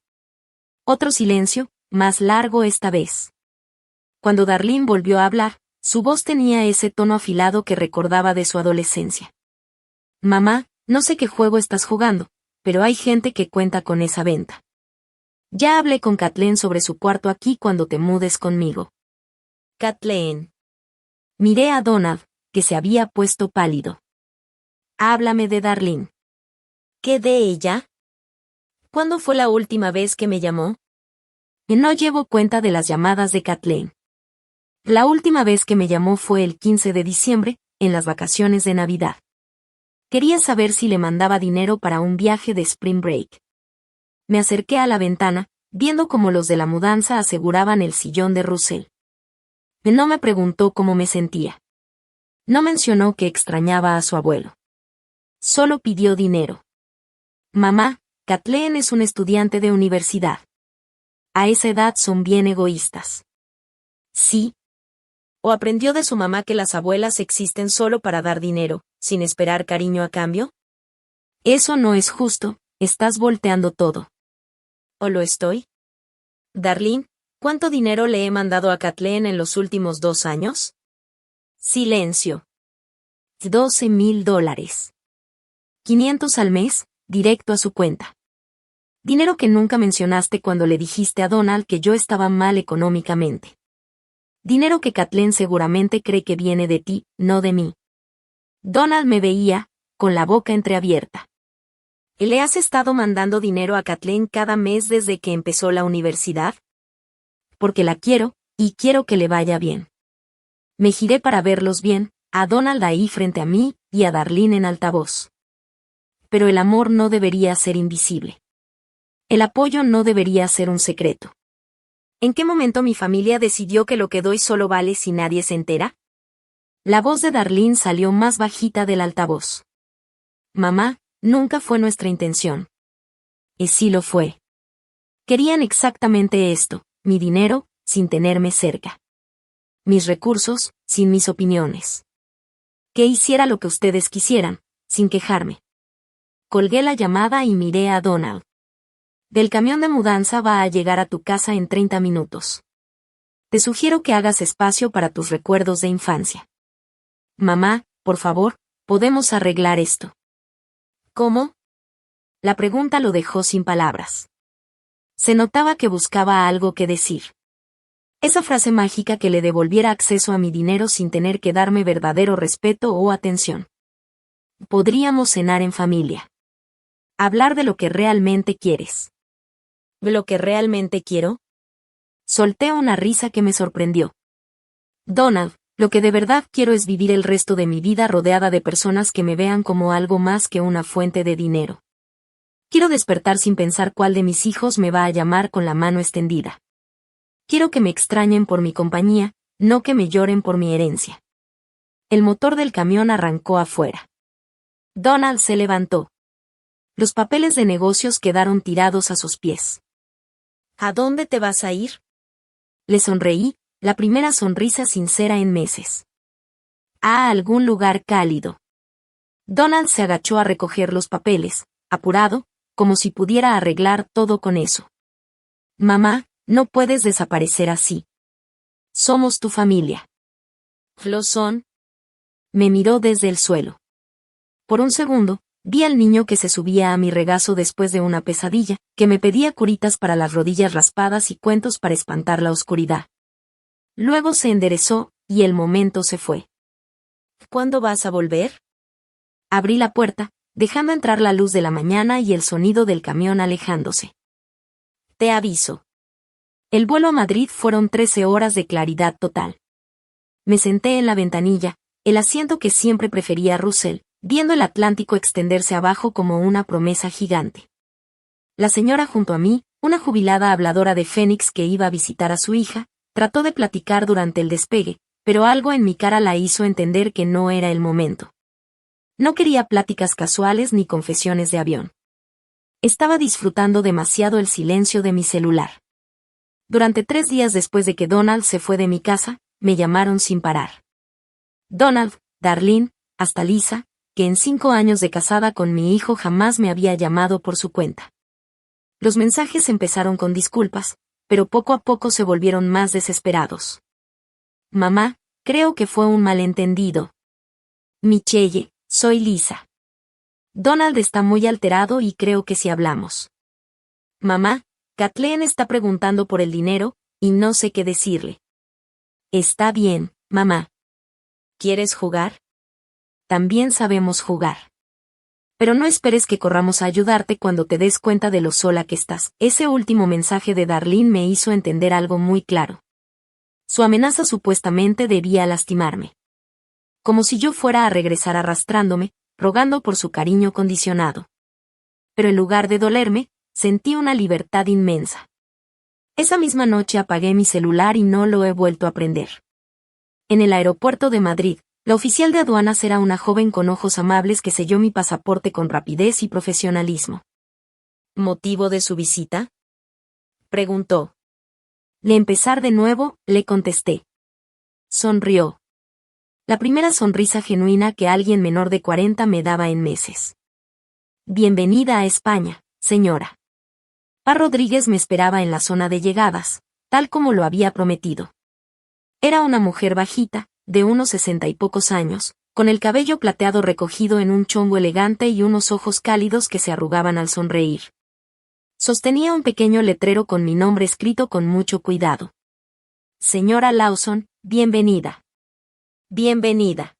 Otro silencio, más largo esta vez. Cuando Darlene volvió a hablar, su voz tenía ese tono afilado que recordaba de su adolescencia. Mamá, no sé qué juego estás jugando, pero hay gente que cuenta con esa venta. Ya hablé con Kathleen sobre su cuarto aquí cuando te mudes conmigo. Kathleen. Miré a Donald, que se había puesto pálido. Háblame de Darlene. ¿Qué de ella? ¿Cuándo fue la última vez que me llamó? No llevo cuenta de las llamadas de Kathleen. La última vez que me llamó fue el 15 de diciembre, en las vacaciones de Navidad. Quería saber si le mandaba dinero para un viaje de Spring Break. Me acerqué a la ventana, viendo cómo los de la mudanza aseguraban el sillón de Russell. No me preguntó cómo me sentía. No mencionó que extrañaba a su abuelo. Solo pidió dinero. Mamá, Kathleen es un estudiante de universidad. A esa edad son bien egoístas. Sí. ¿O aprendió de su mamá que las abuelas existen solo para dar dinero, sin esperar cariño a cambio? Eso no es justo, estás volteando todo. ¿O lo estoy? Darlene, ¿cuánto dinero le he mandado a Kathleen en los últimos 2 años? Silencio. $12,000. 500 al mes, directo a su cuenta. Dinero que nunca mencionaste cuando le dijiste a Donald que yo estaba mal económicamente. Dinero que Kathleen seguramente cree que viene de ti, no de mí. Donald me veía, con la boca entreabierta. ¿Le has estado mandando dinero a Kathleen cada mes desde que empezó la universidad? Porque la quiero, y quiero que le vaya bien. Me giré para verlos bien, a Donald ahí frente a mí, y a Darlene en altavoz. Pero el amor no debería ser invisible. El apoyo no debería ser un secreto. ¿En qué momento mi familia decidió que lo que doy solo vale si nadie se entera? La voz de Darlene salió más bajita del altavoz. Mamá, nunca fue nuestra intención. Y sí lo fue. Querían exactamente esto, mi dinero, sin tenerme cerca. Mis recursos, sin mis opiniones. Que hiciera lo que ustedes quisieran, sin quejarme. Colgué la llamada y miré a Donald. Del camión de mudanza va a llegar a tu casa en 30 minutos. Te sugiero que hagas espacio para tus recuerdos de infancia. Mamá, por favor, podemos arreglar esto. ¿Cómo? La pregunta lo dejó sin palabras. Se notaba que buscaba algo que decir. Esa frase mágica que le devolviera acceso a mi dinero sin tener que darme verdadero respeto o atención. Podríamos cenar en familia. Hablar de lo que realmente quieres. ¿Lo que realmente quiero? Solté una risa que me sorprendió. Donald, lo que de verdad quiero es vivir el resto de mi vida rodeada de personas que me vean como algo más que una fuente de dinero. Quiero despertar sin pensar cuál de mis hijos me va a llamar con la mano extendida. Quiero que me extrañen por mi compañía, no que me lloren por mi herencia. El motor del camión arrancó afuera. Donald se levantó. Los papeles de negocios quedaron tirados a sus pies. ¿A dónde te vas a ir? Le sonreí, la primera sonrisa sincera en meses. A algún lugar cálido. Donald se agachó a recoger los papeles, apurado, como si pudiera arreglar todo con eso. Mamá, no puedes desaparecer así. Somos tu familia. ¿Lo son? Me miró desde el suelo. Por un segundo, vi al niño que se subía a mi regazo después de una pesadilla, que me pedía curitas para las rodillas raspadas y cuentos para espantar la oscuridad. Luego se enderezó, y el momento se fue. ¿Cuándo vas a volver? Abrí la puerta, dejando entrar la luz de la mañana y el sonido del camión alejándose. Te aviso. El vuelo a Madrid fueron 13 horas de claridad total. Me senté en la ventanilla, el asiento que siempre prefería a Russell, viendo el Atlántico extenderse abajo como una promesa gigante. La señora junto a mí, una jubilada habladora de Phoenix que iba a visitar a su hija, trató de platicar durante el despegue, pero algo en mi cara la hizo entender que no era el momento. No quería pláticas casuales ni confesiones de avión. Estaba disfrutando demasiado el silencio de mi celular. Durante 3 días después de que Donald se fue de mi casa, me llamaron sin parar. Donald, Darlene, hasta Lisa, que en 5 años de casada con mi hijo jamás me había llamado por su cuenta. Los mensajes empezaron con disculpas, pero poco a poco se volvieron más desesperados. Mamá, creo que fue un malentendido. Michelle, soy Lisa. Donald está muy alterado y creo que si hablamos. Mamá, Kathleen está preguntando por el dinero, y no sé qué decirle. Está bien, mamá. ¿Quieres jugar? También sabemos jugar. Pero no esperes que corramos a ayudarte cuando te des cuenta de lo sola que estás. Ese último mensaje de Darlene me hizo entender algo muy claro. Su amenaza supuestamente debía lastimarme. Como si yo fuera a regresar arrastrándome, rogando por su cariño condicionado. Pero en lugar de dolerme, sentí una libertad inmensa. Esa misma noche apagué mi celular y no lo he vuelto a prender. En el aeropuerto de Madrid, la oficial de aduanas era una joven con ojos amables que selló mi pasaporte con rapidez y profesionalismo. ¿Motivo de su visita? Preguntó. ¿Le empezar de nuevo?, le contesté. Sonrió. La primera sonrisa genuina que alguien menor de 40 me daba en meses. Bienvenida a España, señora. Pa Rodríguez me esperaba en la zona de llegadas, tal como lo había prometido. Era una mujer bajita, de unos 60 y pocos años, con el cabello plateado recogido en un chongo elegante y unos ojos cálidos que se arrugaban al sonreír. Sostenía un pequeño letrero con mi nombre escrito con mucho cuidado. Señora Lawson, bienvenida. Bienvenida.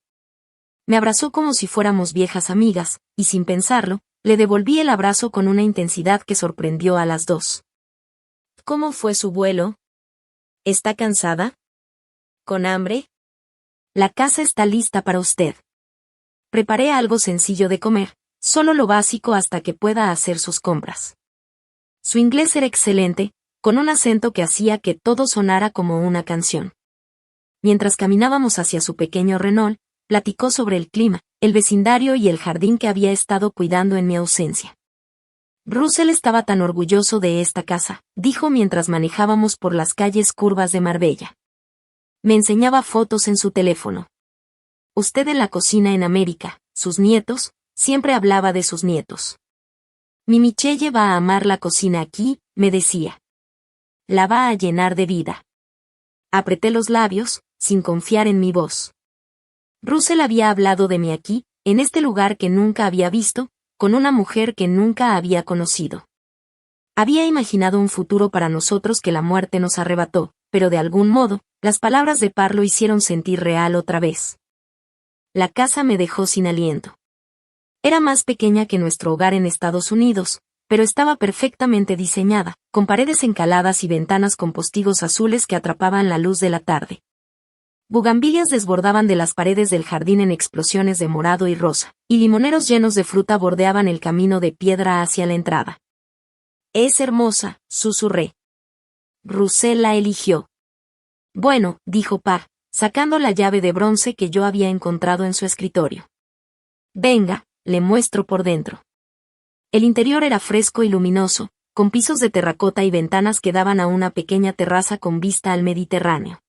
Me abrazó como si fuéramos viejas amigas, y sin pensarlo, le devolví el abrazo con una intensidad que sorprendió a las dos. ¿Cómo fue su vuelo? ¿Está cansada? ¿Con hambre? La casa está lista para usted. Preparé algo sencillo de comer, solo lo básico hasta que pueda hacer sus compras. Su inglés era excelente, con un acento que hacía que todo sonara como una canción. Mientras caminábamos hacia su pequeño Renault, platicó sobre el clima, el vecindario y el jardín que había estado cuidando en mi ausencia. Russell estaba tan orgulloso de esta casa, dijo mientras manejábamos por las calles curvas de Marbella. Me enseñaba fotos en su teléfono. Usted en la cocina en América, sus nietos, siempre hablaba de sus nietos. Mi Michelle va a amar la cocina aquí, me decía. La va a llenar de vida. Apreté los labios, sin confiar en mi voz. Russell había hablado de mí aquí, en este lugar que nunca había visto, con una mujer que nunca había conocido. Había imaginado un futuro para nosotros que la muerte nos arrebató, pero de algún modo, las palabras de Par lo hicieron sentir real otra vez. La casa me dejó sin aliento. Era más pequeña que nuestro hogar en Estados Unidos, pero estaba perfectamente diseñada, con paredes encaladas y ventanas con postigos azules que atrapaban la luz de la tarde. Bugambilias desbordaban de las paredes del jardín en explosiones de morado y rosa, y limoneros llenos de fruta bordeaban el camino de piedra hacia la entrada. Es hermosa, susurré. Russell la eligió. Bueno, dijo Par, sacando la llave de bronce que yo había encontrado en su escritorio. Venga, le muestro por dentro. El interior era fresco y luminoso, con pisos de terracota y ventanas que daban a una pequeña terraza con vista al Mediterráneo.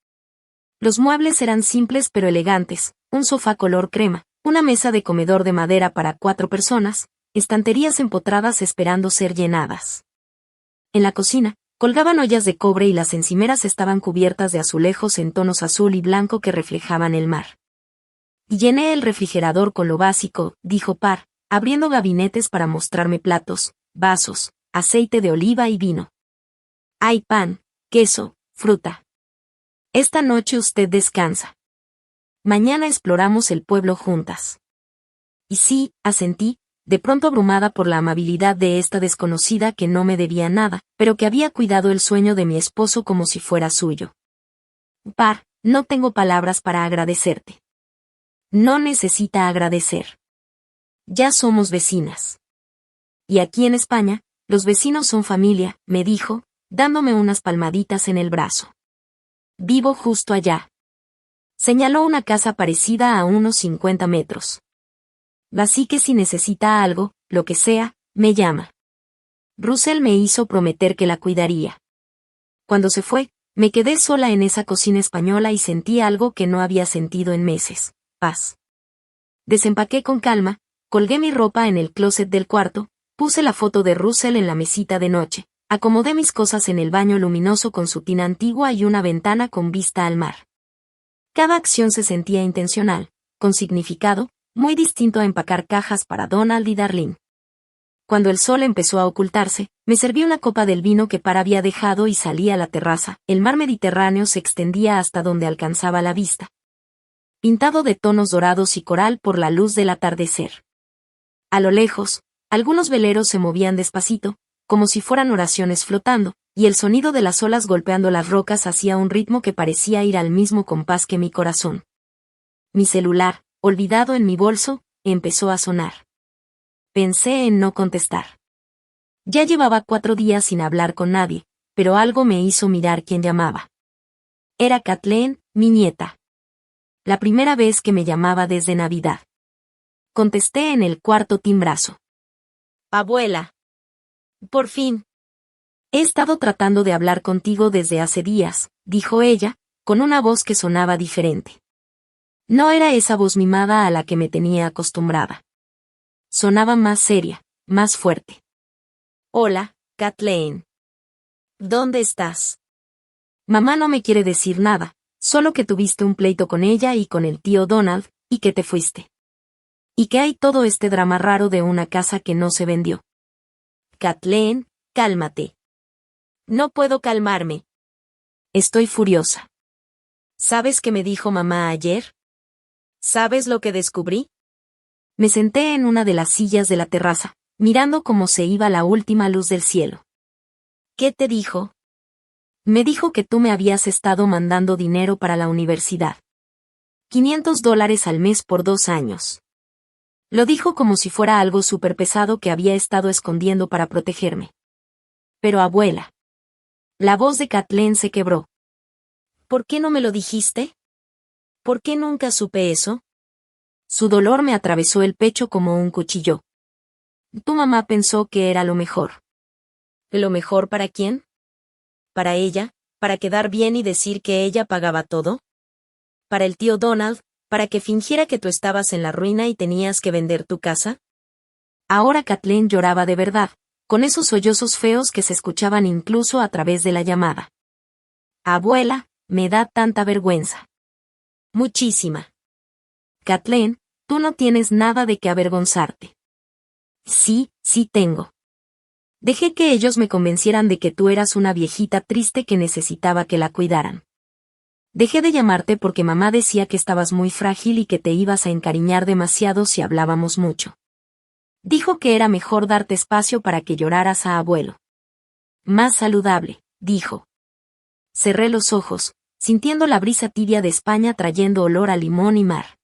Los muebles eran simples pero elegantes, un sofá color crema, una mesa de comedor de madera para 4 personas, estanterías empotradas esperando ser llenadas. En la cocina, colgaban ollas de cobre y las encimeras estaban cubiertas de azulejos en tonos azul y blanco que reflejaban el mar. Y llené el refrigerador con lo básico, dijo Par, abriendo gabinetes para mostrarme platos, vasos, aceite de oliva y vino. Hay pan, queso, fruta. Esta noche usted descansa. Mañana exploramos el pueblo juntas. Y sí, asentí, de pronto abrumada por la amabilidad de esta desconocida que no me debía nada, pero que había cuidado el sueño de mi esposo como si fuera suyo. Par, no tengo palabras para agradecerte. No necesita agradecer. Ya somos vecinas. Y aquí en España, los vecinos son familia, me dijo, dándome unas palmaditas en el brazo. Vivo justo allá. Señaló una casa parecida a unos 50 metros. Así que si necesita algo, lo que sea, me llama. Russell me hizo prometer que la cuidaría. Cuando se fue, me quedé sola en esa cocina española y sentí algo que no había sentido en meses, paz. Desempaqué con calma, colgué mi ropa en el closet del cuarto, puse la foto de Russell en la mesita de noche, acomodé mis cosas en el baño luminoso con su tina antigua y una ventana con vista al mar. Cada acción se sentía intencional, con significado, muy distinto a empacar cajas para Donald y Darlene. Cuando el sol empezó a ocultarse, me serví una copa del vino que Par había dejado y salí a la terraza. El mar Mediterráneo se extendía hasta donde alcanzaba la vista, pintado de tonos dorados y coral por la luz del atardecer. A lo lejos, algunos veleros se movían despacito, como si fueran oraciones flotando, y el sonido de las olas golpeando las rocas hacía un ritmo que parecía ir al mismo compás que mi corazón. Mi celular, olvidado en mi bolso, empezó a sonar. Pensé en no contestar. Ya llevaba 4 días sin hablar con nadie, pero algo me hizo mirar quién llamaba. Era Kathleen, mi nieta. La primera vez que me llamaba desde Navidad. Contesté en el cuarto timbrazo. Abuela. Por fin. He estado tratando de hablar contigo desde hace días, dijo ella, con una voz que sonaba diferente. No era esa voz mimada a la que me tenía acostumbrada. Sonaba más seria, más fuerte. Hola, Kathleen. ¿Dónde estás? Mamá no me quiere decir nada, solo que tuviste un pleito con ella y con el tío Donald, y que te fuiste. Y que hay todo este drama raro de una casa que no se vendió. Kathleen, cálmate. No puedo calmarme. Estoy furiosa. ¿Sabes qué me dijo mamá ayer? ¿Sabes lo que descubrí? Me senté en una de las sillas de la terraza, mirando cómo se iba la última luz del cielo. ¿Qué te dijo? Me dijo que tú me habías estado mandando dinero para la universidad. $500 al mes por 2 años. Lo dijo como si fuera algo súper pesado que había estado escondiendo para protegerme. Pero abuela. La voz de Kathleen se quebró. ¿Por qué no me lo dijiste? ¿Por qué nunca supe eso? Su dolor me atravesó el pecho como un cuchillo. Tu mamá pensó que era lo mejor. ¿Lo mejor para quién? ¿Para ella? ¿Para quedar bien y decir que ella pagaba todo? ¿Para el tío Donald? ¿Para que fingiera que tú estabas en la ruina y tenías que vender tu casa? Ahora Kathleen lloraba de verdad, con esos sollozos feos que se escuchaban incluso a través de la llamada. Abuela, me da tanta vergüenza. Muchísima. Kathleen, tú no tienes nada de qué avergonzarte. Sí, sí tengo. Dejé que ellos me convencieran de que tú eras una viejita triste que necesitaba que la cuidaran. Dejé de llamarte porque mamá decía que estabas muy frágil y que te ibas a encariñar demasiado si hablábamos mucho. Dijo que era mejor darte espacio para que lloraras a abuelo. Más saludable, dijo. Cerré los ojos, sintiendo la brisa tibia de España trayendo olor a limón y mar.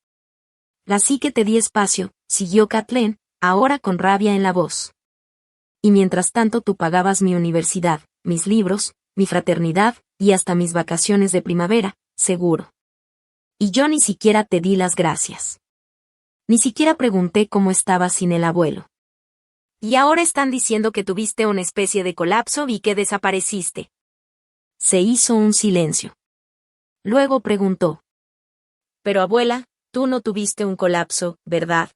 Así que te di espacio, siguió Kathleen, ahora con rabia en la voz. Y mientras tanto tú pagabas mi universidad, mis libros, mi fraternidad, y hasta mis vacaciones de primavera, seguro. Y yo ni siquiera te di las gracias. Ni siquiera pregunté cómo estabas sin el abuelo. Y ahora están diciendo que tuviste una especie de colapso y que desapareciste. Se hizo un silencio. Luego preguntó. Pero abuela, tú no tuviste un colapso, ¿verdad?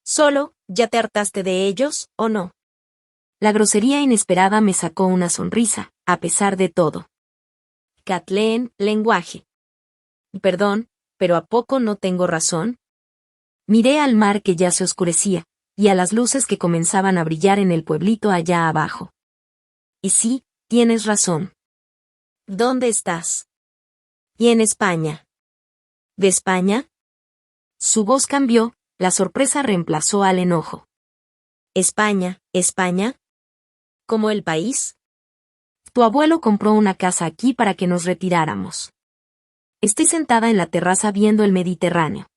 Solo, ¿ya te hartaste de ellos, o no? La grosería inesperada me sacó una sonrisa, a pesar de todo. Kathleen, lenguaje. Perdón, pero ¿a poco no tengo razón? Miré al mar que ya se oscurecía, y a las luces que comenzaban a brillar en el pueblito allá abajo. Y sí, tienes razón. ¿Dónde estás? Y en España. ¿De España? Su voz cambió, la sorpresa reemplazó al enojo. ¿España, España? ¿Como el país? Tu abuelo compró una casa aquí para que nos retiráramos. Estoy sentada en la terraza viendo el Mediterráneo.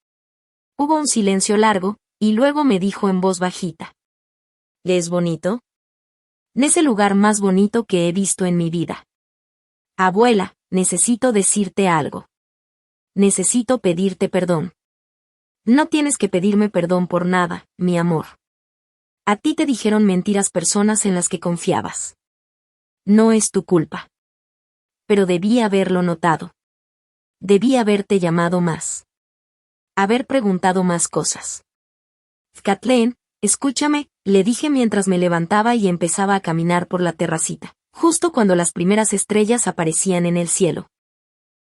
Hubo un silencio largo, y luego me dijo en voz bajita. ¿Le es bonito? Es el lugar más bonito que he visto en mi vida. Abuela, necesito decirte algo. Necesito pedirte perdón. No tienes que pedirme perdón por nada, mi amor. A ti te dijeron mentiras personas en las que confiabas. No es tu culpa. Pero debí haberlo notado. Debí haberte llamado más. Haber preguntado más cosas. Kathleen, escúchame, le dije mientras me levantaba y empezaba a caminar por la terracita, justo cuando las primeras estrellas aparecían en el cielo.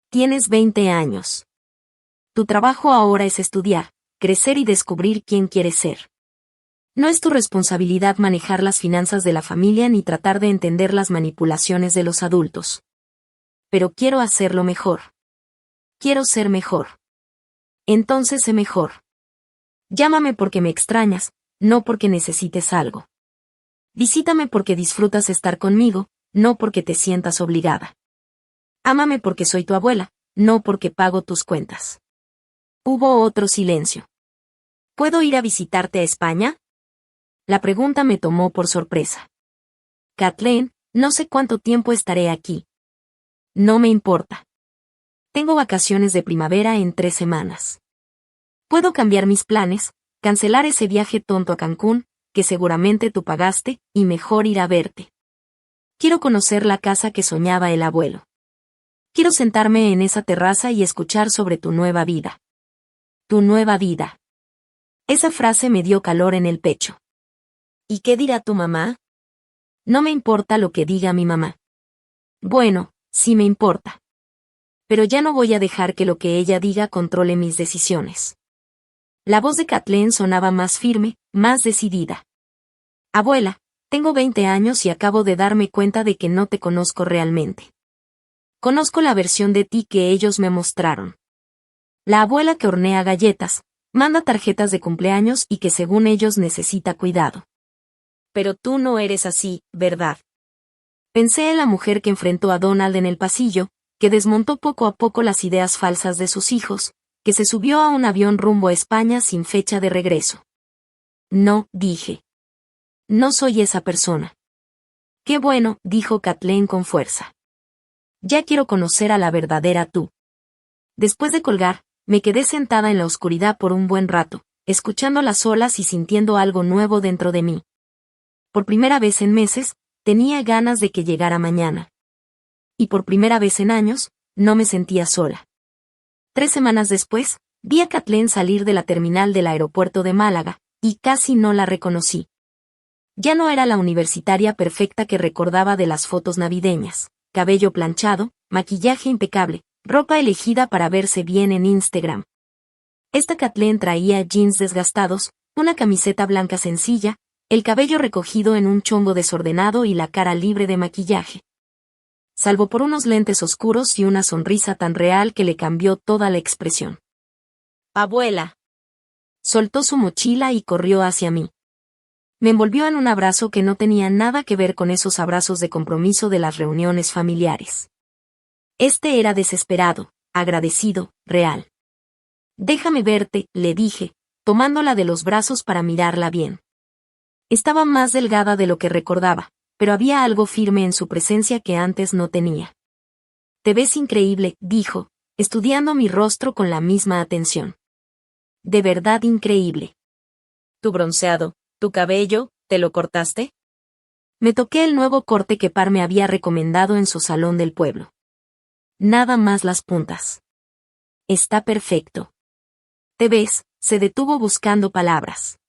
Tienes 20 años. Tu trabajo ahora es estudiar, crecer y descubrir quién quieres ser. No es tu responsabilidad manejar las finanzas de la familia ni tratar de entender las manipulaciones de los adultos. Pero quiero hacerlo mejor. Quiero ser mejor. Entonces sé mejor. Llámame porque me extrañas, no porque necesites algo. Visítame porque disfrutas estar conmigo, no porque te sientas obligada. Ámame porque soy tu abuela, no porque pago tus cuentas. Hubo otro silencio. ¿Puedo ir a visitarte a España? La pregunta me tomó por sorpresa. Kathleen, no sé cuánto tiempo estaré aquí. No me importa. Tengo vacaciones de primavera en 3 semanas. Puedo cambiar mis planes, cancelar ese viaje tonto a Cancún, que seguramente tú pagaste, y mejor ir a verte. Quiero conocer la casa que soñaba el abuelo. Quiero sentarme en esa terraza y escuchar sobre tu nueva vida. Tu nueva vida. Esa frase me dio calor en el pecho. ¿Y qué dirá tu mamá? No me importa lo que diga mi mamá. Bueno, sí me importa. Pero ya no voy a dejar que lo que ella diga controle mis decisiones. La voz de Kathleen sonaba más firme, más decidida. Abuela, tengo 20 años y acabo de darme cuenta de que no te conozco realmente. Conozco la versión de ti que ellos me mostraron. La abuela que hornea galletas, manda tarjetas de cumpleaños y que según ellos necesita cuidado. Pero tú no eres así, ¿verdad? Pensé en la mujer que enfrentó a Donald en el pasillo, que desmontó poco a poco las ideas falsas de sus hijos, que se subió a un avión rumbo a España sin fecha de regreso. No, dije. No soy esa persona. Qué bueno, dijo Kathleen con fuerza. Ya quiero conocer a la verdadera tú. Después de colgar, me quedé sentada en la oscuridad por un buen rato, escuchando las olas y sintiendo algo nuevo dentro de mí. Por primera vez en meses, tenía ganas de que llegara mañana. Y por primera vez en años, no me sentía sola. 3 semanas después, vi a Kathleen salir de la terminal del aeropuerto de Málaga, y casi no la reconocí. Ya no era la universitaria perfecta que recordaba de las fotos navideñas: cabello planchado, maquillaje impecable, ropa elegida para verse bien en Instagram. Esta Kathleen traía jeans desgastados, una camiseta blanca sencilla, el cabello recogido en un chongo desordenado y la cara libre de maquillaje. Salvo por unos lentes oscuros y una sonrisa tan real que le cambió toda la expresión. «Abuela». Soltó su mochila y corrió hacia mí. Me envolvió en un abrazo que no tenía nada que ver con esos abrazos de compromiso de las reuniones familiares. Este era desesperado, agradecido, real. «Déjame verte», le dije, tomándola de los brazos para mirarla bien. Estaba más delgada de lo que recordaba, pero había algo firme en su presencia que antes no tenía. «Te ves increíble», dijo, estudiando mi rostro con la misma atención. «De verdad increíble. Tu bronceado, tu cabello, ¿te lo cortaste?» Me toqué el nuevo corte que Par me había recomendado en su salón del pueblo. Nada más las puntas. «Está perfecto». «¿Te ves?», se detuvo buscando palabras.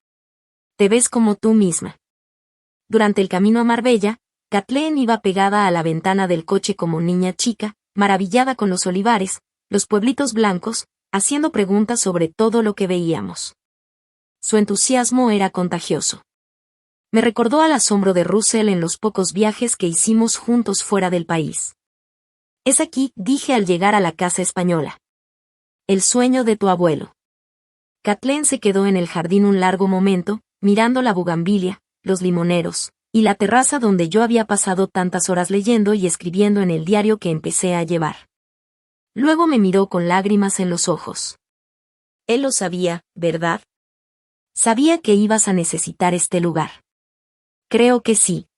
«Te ves como tú misma». Durante el camino a Marbella, Kathleen iba pegada a la ventana del coche como niña chica, maravillada con los olivares, los pueblitos blancos, haciendo preguntas sobre todo lo que veíamos. Su entusiasmo era contagioso. Me recordó al asombro de Russell en los pocos viajes que hicimos juntos fuera del país. «Es aquí», dije al llegar a la casa española. «El sueño de tu abuelo». Kathleen se quedó en el jardín un largo momento, mirando la bugambilia, los limoneros, y la terraza donde yo había pasado tantas horas leyendo y escribiendo en el diario que empecé a llevar. Luego me miró con lágrimas en los ojos. Él lo sabía, ¿verdad? Sabía que ibas a necesitar este lugar. Creo que sí.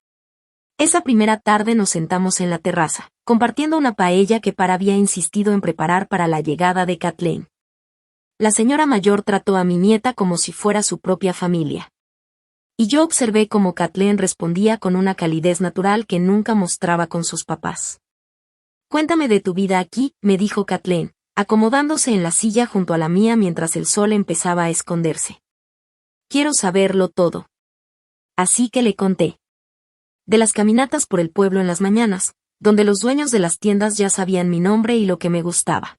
Esa primera tarde nos sentamos en la terraza, compartiendo una paella que Par había insistido en preparar para la llegada de Kathleen. La señora mayor trató a mi nieta como si fuera su propia familia. Y yo observé cómo Kathleen respondía con una calidez natural que nunca mostraba con sus papás. «Cuéntame de tu vida aquí», me dijo Kathleen, acomodándose en la silla junto a la mía mientras el sol empezaba a esconderse. «Quiero saberlo todo». Así que le conté. De las caminatas por el pueblo en las mañanas, donde los dueños de las tiendas ya sabían mi nombre y lo que me gustaba.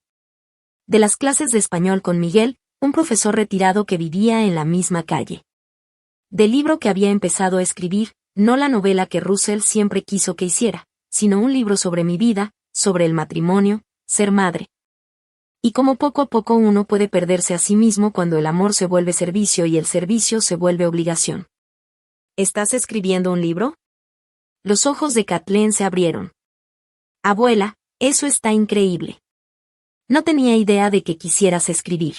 De las clases de español con Miguel, un profesor retirado que vivía en la misma calle. Del libro que había empezado a escribir, no la novela que Russell siempre quiso que hiciera, sino un libro sobre mi vida, sobre el matrimonio, ser madre. Y cómo poco a poco uno puede perderse a sí mismo cuando el amor se vuelve servicio y el servicio se vuelve obligación. «¿Estás escribiendo un libro?» Los ojos de Kathleen se abrieron. «Abuela, eso está increíble. No tenía idea de que quisieras escribir».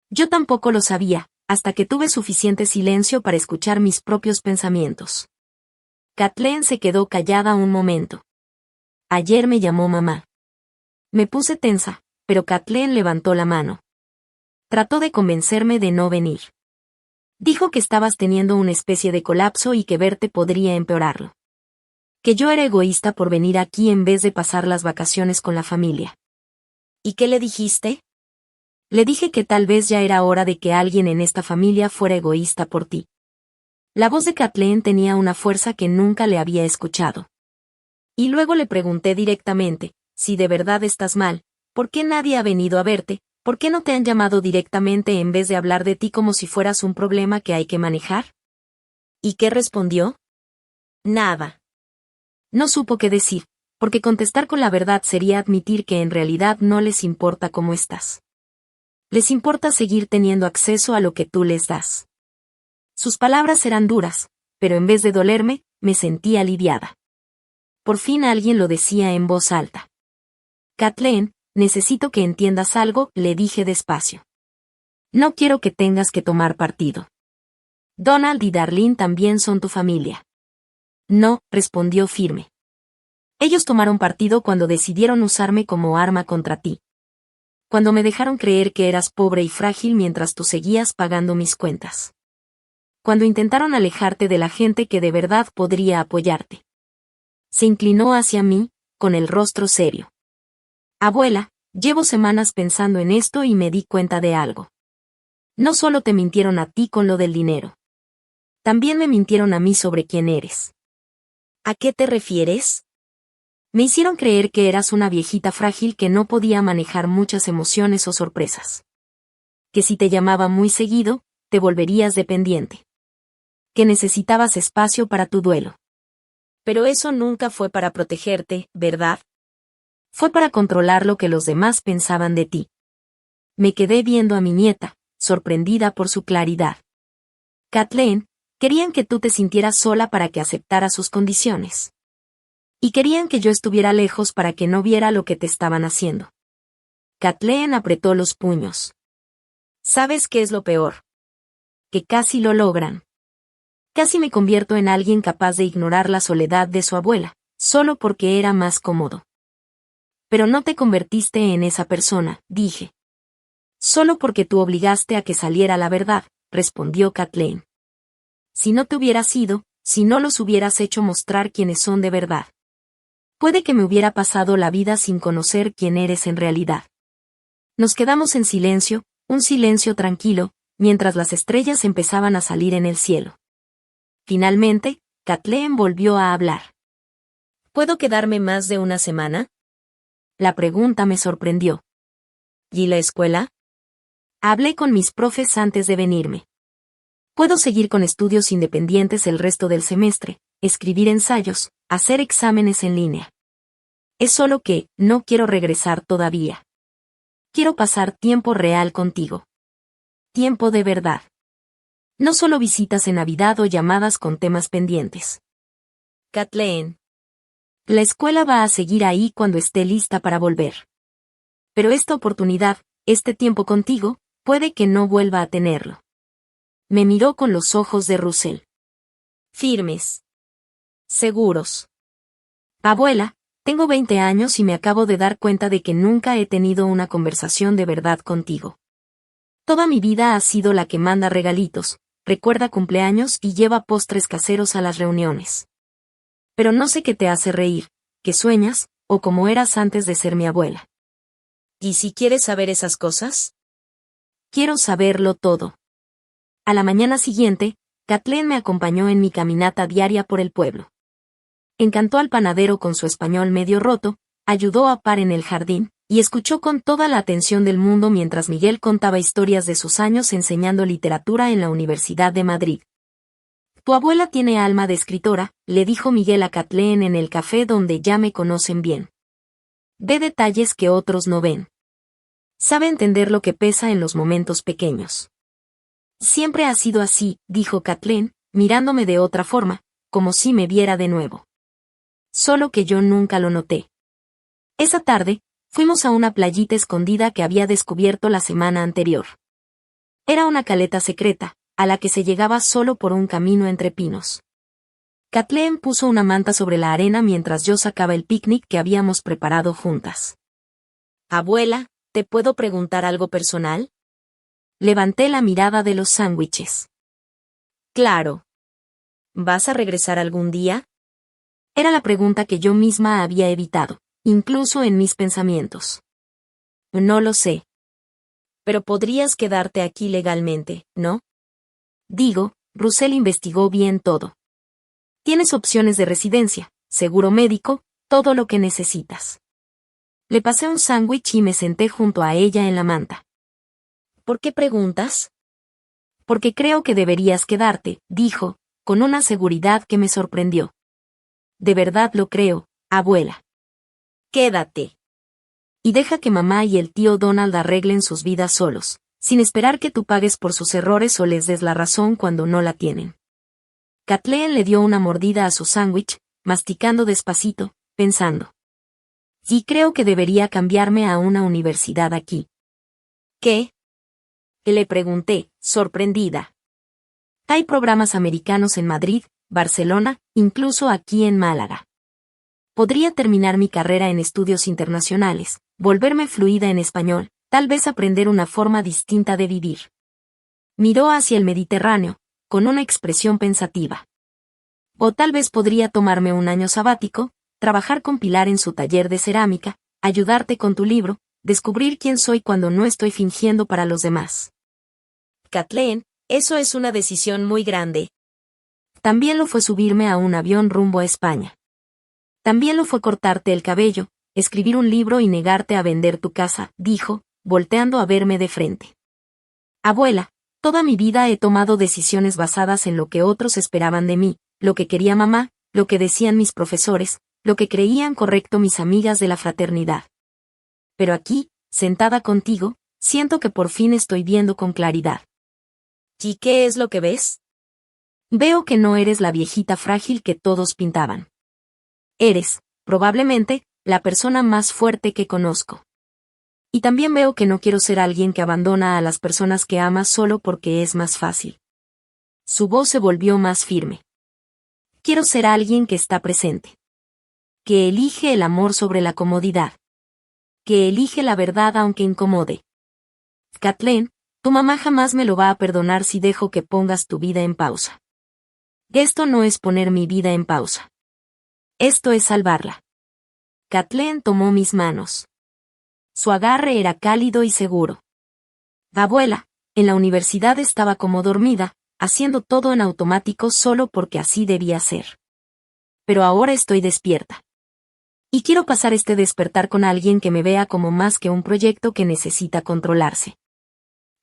Yo tampoco lo sabía, hasta que tuve suficiente silencio para escuchar mis propios pensamientos. Kathleen se quedó callada un momento. «Ayer me llamó mamá». Me puse tensa, pero Kathleen levantó la mano. Trató de convencerme de no venir. Dijo que estabas teniendo una especie de colapso y que verte podría empeorarlo. Que yo era egoísta por venir aquí en vez de pasar las vacaciones con la familia. «¿Y qué le dijiste?» Le dije que tal vez ya era hora de que alguien en esta familia fuera egoísta por ti. La voz de Kathleen tenía una fuerza que nunca le había escuchado. Y luego le pregunté directamente: «Si de verdad estás mal, ¿por qué nadie ha venido a verte? ¿Por qué no te han llamado directamente en vez de hablar de ti como si fueras un problema que hay que manejar?» ¿Y qué respondió? Nada. No supo qué decir, porque contestar con la verdad sería admitir que en realidad no les importa cómo estás. Les importa seguir teniendo acceso a lo que tú les das. Sus palabras eran duras, pero en vez de dolerme, me sentí aliviada. Por fin alguien lo decía en voz alta. «Kathleen, necesito que entiendas algo», le dije despacio. «No quiero que tengas que tomar partido. Donald y Darlene también son tu familia. No, respondió firme. Ellos tomaron partido cuando decidieron usarme como arma contra ti. Cuando me dejaron creer que eras pobre y frágil mientras tú seguías pagando mis cuentas. Cuando intentaron alejarte de la gente que de verdad podría apoyarte. Se inclinó hacia mí, con el rostro serio. Abuela, llevo semanas pensando en esto y me di cuenta de algo. No solo te mintieron a ti con lo del dinero. También me mintieron a mí sobre quién eres. ¿A qué te refieres? Me hicieron creer que eras una viejita frágil que no podía manejar muchas emociones o sorpresas. Que si te llamaba muy seguido, te volverías dependiente. Que necesitabas espacio para tu duelo. Pero eso nunca fue para protegerte, ¿verdad? Fue para controlar lo que los demás pensaban de ti. Me quedé viendo a mi nieta, sorprendida por su claridad. Kathleen, querían que tú te sintieras sola para que aceptaras sus condiciones. Y querían que yo estuviera lejos para que no viera lo que te estaban haciendo. Kathleen apretó los puños. ¿Sabes qué es lo peor? Que casi lo logran. Casi me convierto en alguien capaz de ignorar la soledad de su abuela, solo porque era más cómodo. Pero no te convertiste en esa persona, dije. Solo porque tú obligaste a que saliera la verdad, respondió Kathleen. Si no te hubieras ido, si no los hubieras hecho mostrar quiénes son de verdad. Puede que me hubiera pasado la vida sin conocer quién eres en realidad. Nos quedamos en silencio, un silencio tranquilo, mientras las estrellas empezaban a salir en el cielo. Finalmente, Kathleen volvió a hablar. ¿Puedo quedarme más de una semana? La pregunta me sorprendió. ¿Y la escuela? Hablé con mis profes antes de venirme. Puedo seguir con estudios independientes el resto del semestre, escribir ensayos, hacer exámenes en línea. Es solo que, no quiero regresar todavía. Quiero pasar tiempo real contigo. Tiempo de verdad. No solo visitas en Navidad o llamadas con temas pendientes. Kathleen. La escuela va a seguir ahí cuando esté lista para volver. Pero esta oportunidad, este tiempo contigo, puede que no vuelva a tenerlo. Me miró con los ojos de Russell. Firmes. Seguros. Abuela, tengo 20 años y me acabo de dar cuenta de que nunca he tenido una conversación de verdad contigo. Toda mi vida ha sido la que manda regalitos, recuerda cumpleaños y lleva postres caseros a las reuniones. Pero no sé qué te hace reír, qué sueñas, o cómo eras antes de ser mi abuela. ¿Y si quieres saber esas cosas? Quiero saberlo todo. A la mañana siguiente, Kathleen me acompañó en mi caminata diaria por el pueblo. Encantó al panadero con su español medio roto, ayudó a Par en el jardín, y escuchó con toda la atención del mundo mientras Miguel contaba historias de sus años enseñando literatura en la Universidad de Madrid. Tu abuela tiene alma de escritora, le dijo Miguel a Kathleen en el café donde ya me conocen bien. Ve detalles que otros no ven. Sabe entender lo que pesa en los momentos pequeños. Siempre ha sido así, dijo Kathleen, mirándome de otra forma, como si me viera de nuevo. Solo que yo nunca lo noté. Esa tarde, fuimos a una playita escondida que había descubierto la semana anterior. Era una caleta secreta, a la que se llegaba solo por un camino entre pinos. Kathleen puso una manta sobre la arena mientras yo sacaba el picnic que habíamos preparado juntas. Abuela, ¿te puedo preguntar algo personal? Levanté la mirada de los sándwiches. Claro. ¿Vas a regresar algún día? Era la pregunta que yo misma había evitado, incluso en mis pensamientos. No lo sé. Pero podrías quedarte aquí legalmente, ¿no? Digo, Russell investigó bien todo. Tienes opciones de residencia, seguro médico, todo lo que necesitas. Le pasé un sándwich y me senté junto a ella en la manta. ¿Por qué preguntas? Porque creo que deberías quedarte, dijo, con una seguridad que me sorprendió. De verdad lo creo, abuela. Quédate. Y deja que mamá y el tío Donald arreglen sus vidas solos, sin esperar que tú pagues por sus errores o les des la razón cuando no la tienen. Kathleen le dio una mordida a su sándwich, masticando despacito, pensando. Y creo que debería cambiarme a una universidad aquí. ¿Qué? Le pregunté, sorprendida. Hay programas americanos en Madrid, Barcelona, incluso aquí en Málaga. Podría terminar mi carrera en estudios internacionales, volverme fluida en español, tal vez aprender una forma distinta de vivir. Miró hacia el Mediterráneo, con una expresión pensativa. O tal vez podría tomarme un año sabático, trabajar con Pilar en su taller de cerámica, ayudarte con tu libro, descubrir quién soy cuando no estoy fingiendo para los demás. Kathleen, eso es una decisión muy grande. También lo fue subirme a un avión rumbo a España. También lo fue cortarte el cabello, escribir un libro y negarte a vender tu casa, dijo, volteando a verme de frente. Abuela, toda mi vida he tomado decisiones basadas en lo que otros esperaban de mí, lo que quería mamá, lo que decían mis profesores, lo que creían correcto mis amigas de la fraternidad. Pero aquí, sentada contigo, siento que por fin estoy viendo con claridad. ¿Y qué es lo que ves? Veo que no eres la viejita frágil que todos pintaban. Eres, probablemente, la persona más fuerte que conozco. Y también veo que no quiero ser alguien que abandona a las personas que amas solo porque es más fácil. Su voz se volvió más firme. Quiero ser alguien que está presente. Que elige el amor sobre la comodidad. Que elige la verdad aunque incomode. Kathleen, tu mamá jamás me lo va a perdonar si dejo que pongas tu vida en pausa. Esto no es poner mi vida en pausa. Esto es salvarla. Kathleen tomó mis manos. Su agarre era cálido y seguro. Abuela, en la universidad estaba como dormida, haciendo todo en automático solo porque así debía ser. Pero ahora estoy despierta. Y quiero pasar este despertar con alguien que me vea como más que un proyecto que necesita controlarse.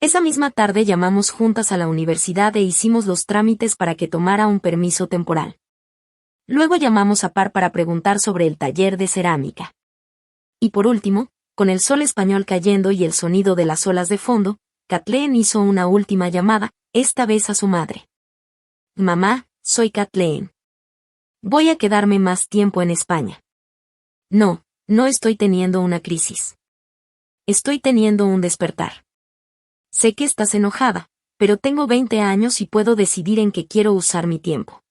Esa misma tarde llamamos juntas a la universidad e hicimos los trámites para que tomara un permiso temporal. Luego llamamos a Par para preguntar sobre el taller de cerámica. Y por último, con el sol español cayendo y el sonido de las olas de fondo, Kathleen hizo una última llamada, esta vez a su madre. Mamá, soy Kathleen. Voy a quedarme más tiempo en España. No, no estoy teniendo una crisis. Estoy teniendo un despertar. Sé que estás enojada, pero tengo 20 años y puedo decidir en qué quiero usar mi tiempo.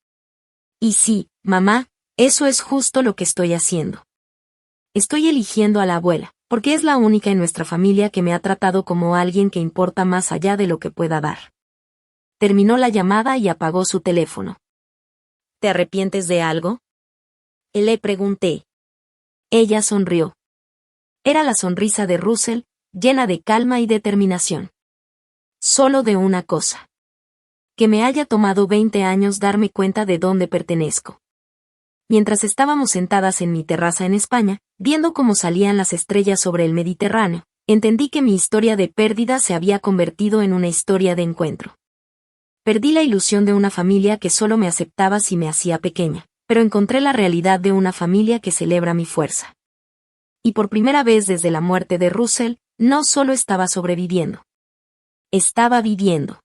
Y sí, mamá, eso es justo lo que estoy haciendo. Estoy eligiendo a la abuela, porque es la única en nuestra familia que me ha tratado como alguien que importa más allá de lo que pueda dar. Terminó la llamada y apagó su teléfono. ¿Te arrepientes de algo? Le pregunté. Ella sonrió. Era la sonrisa de Russell, llena de calma y determinación. Solo de una cosa. Que me haya tomado 20 años darme cuenta de dónde pertenezco. Mientras estábamos sentadas en mi terraza en España, viendo cómo salían las estrellas sobre el Mediterráneo, entendí que mi historia de pérdida se había convertido en una historia de encuentro. Perdí la ilusión de una familia que solo me aceptaba si me hacía pequeña, pero encontré la realidad de una familia que celebra mi fuerza. Y por primera vez desde la muerte de Russell, no solo estaba sobreviviendo. Estaba viviendo.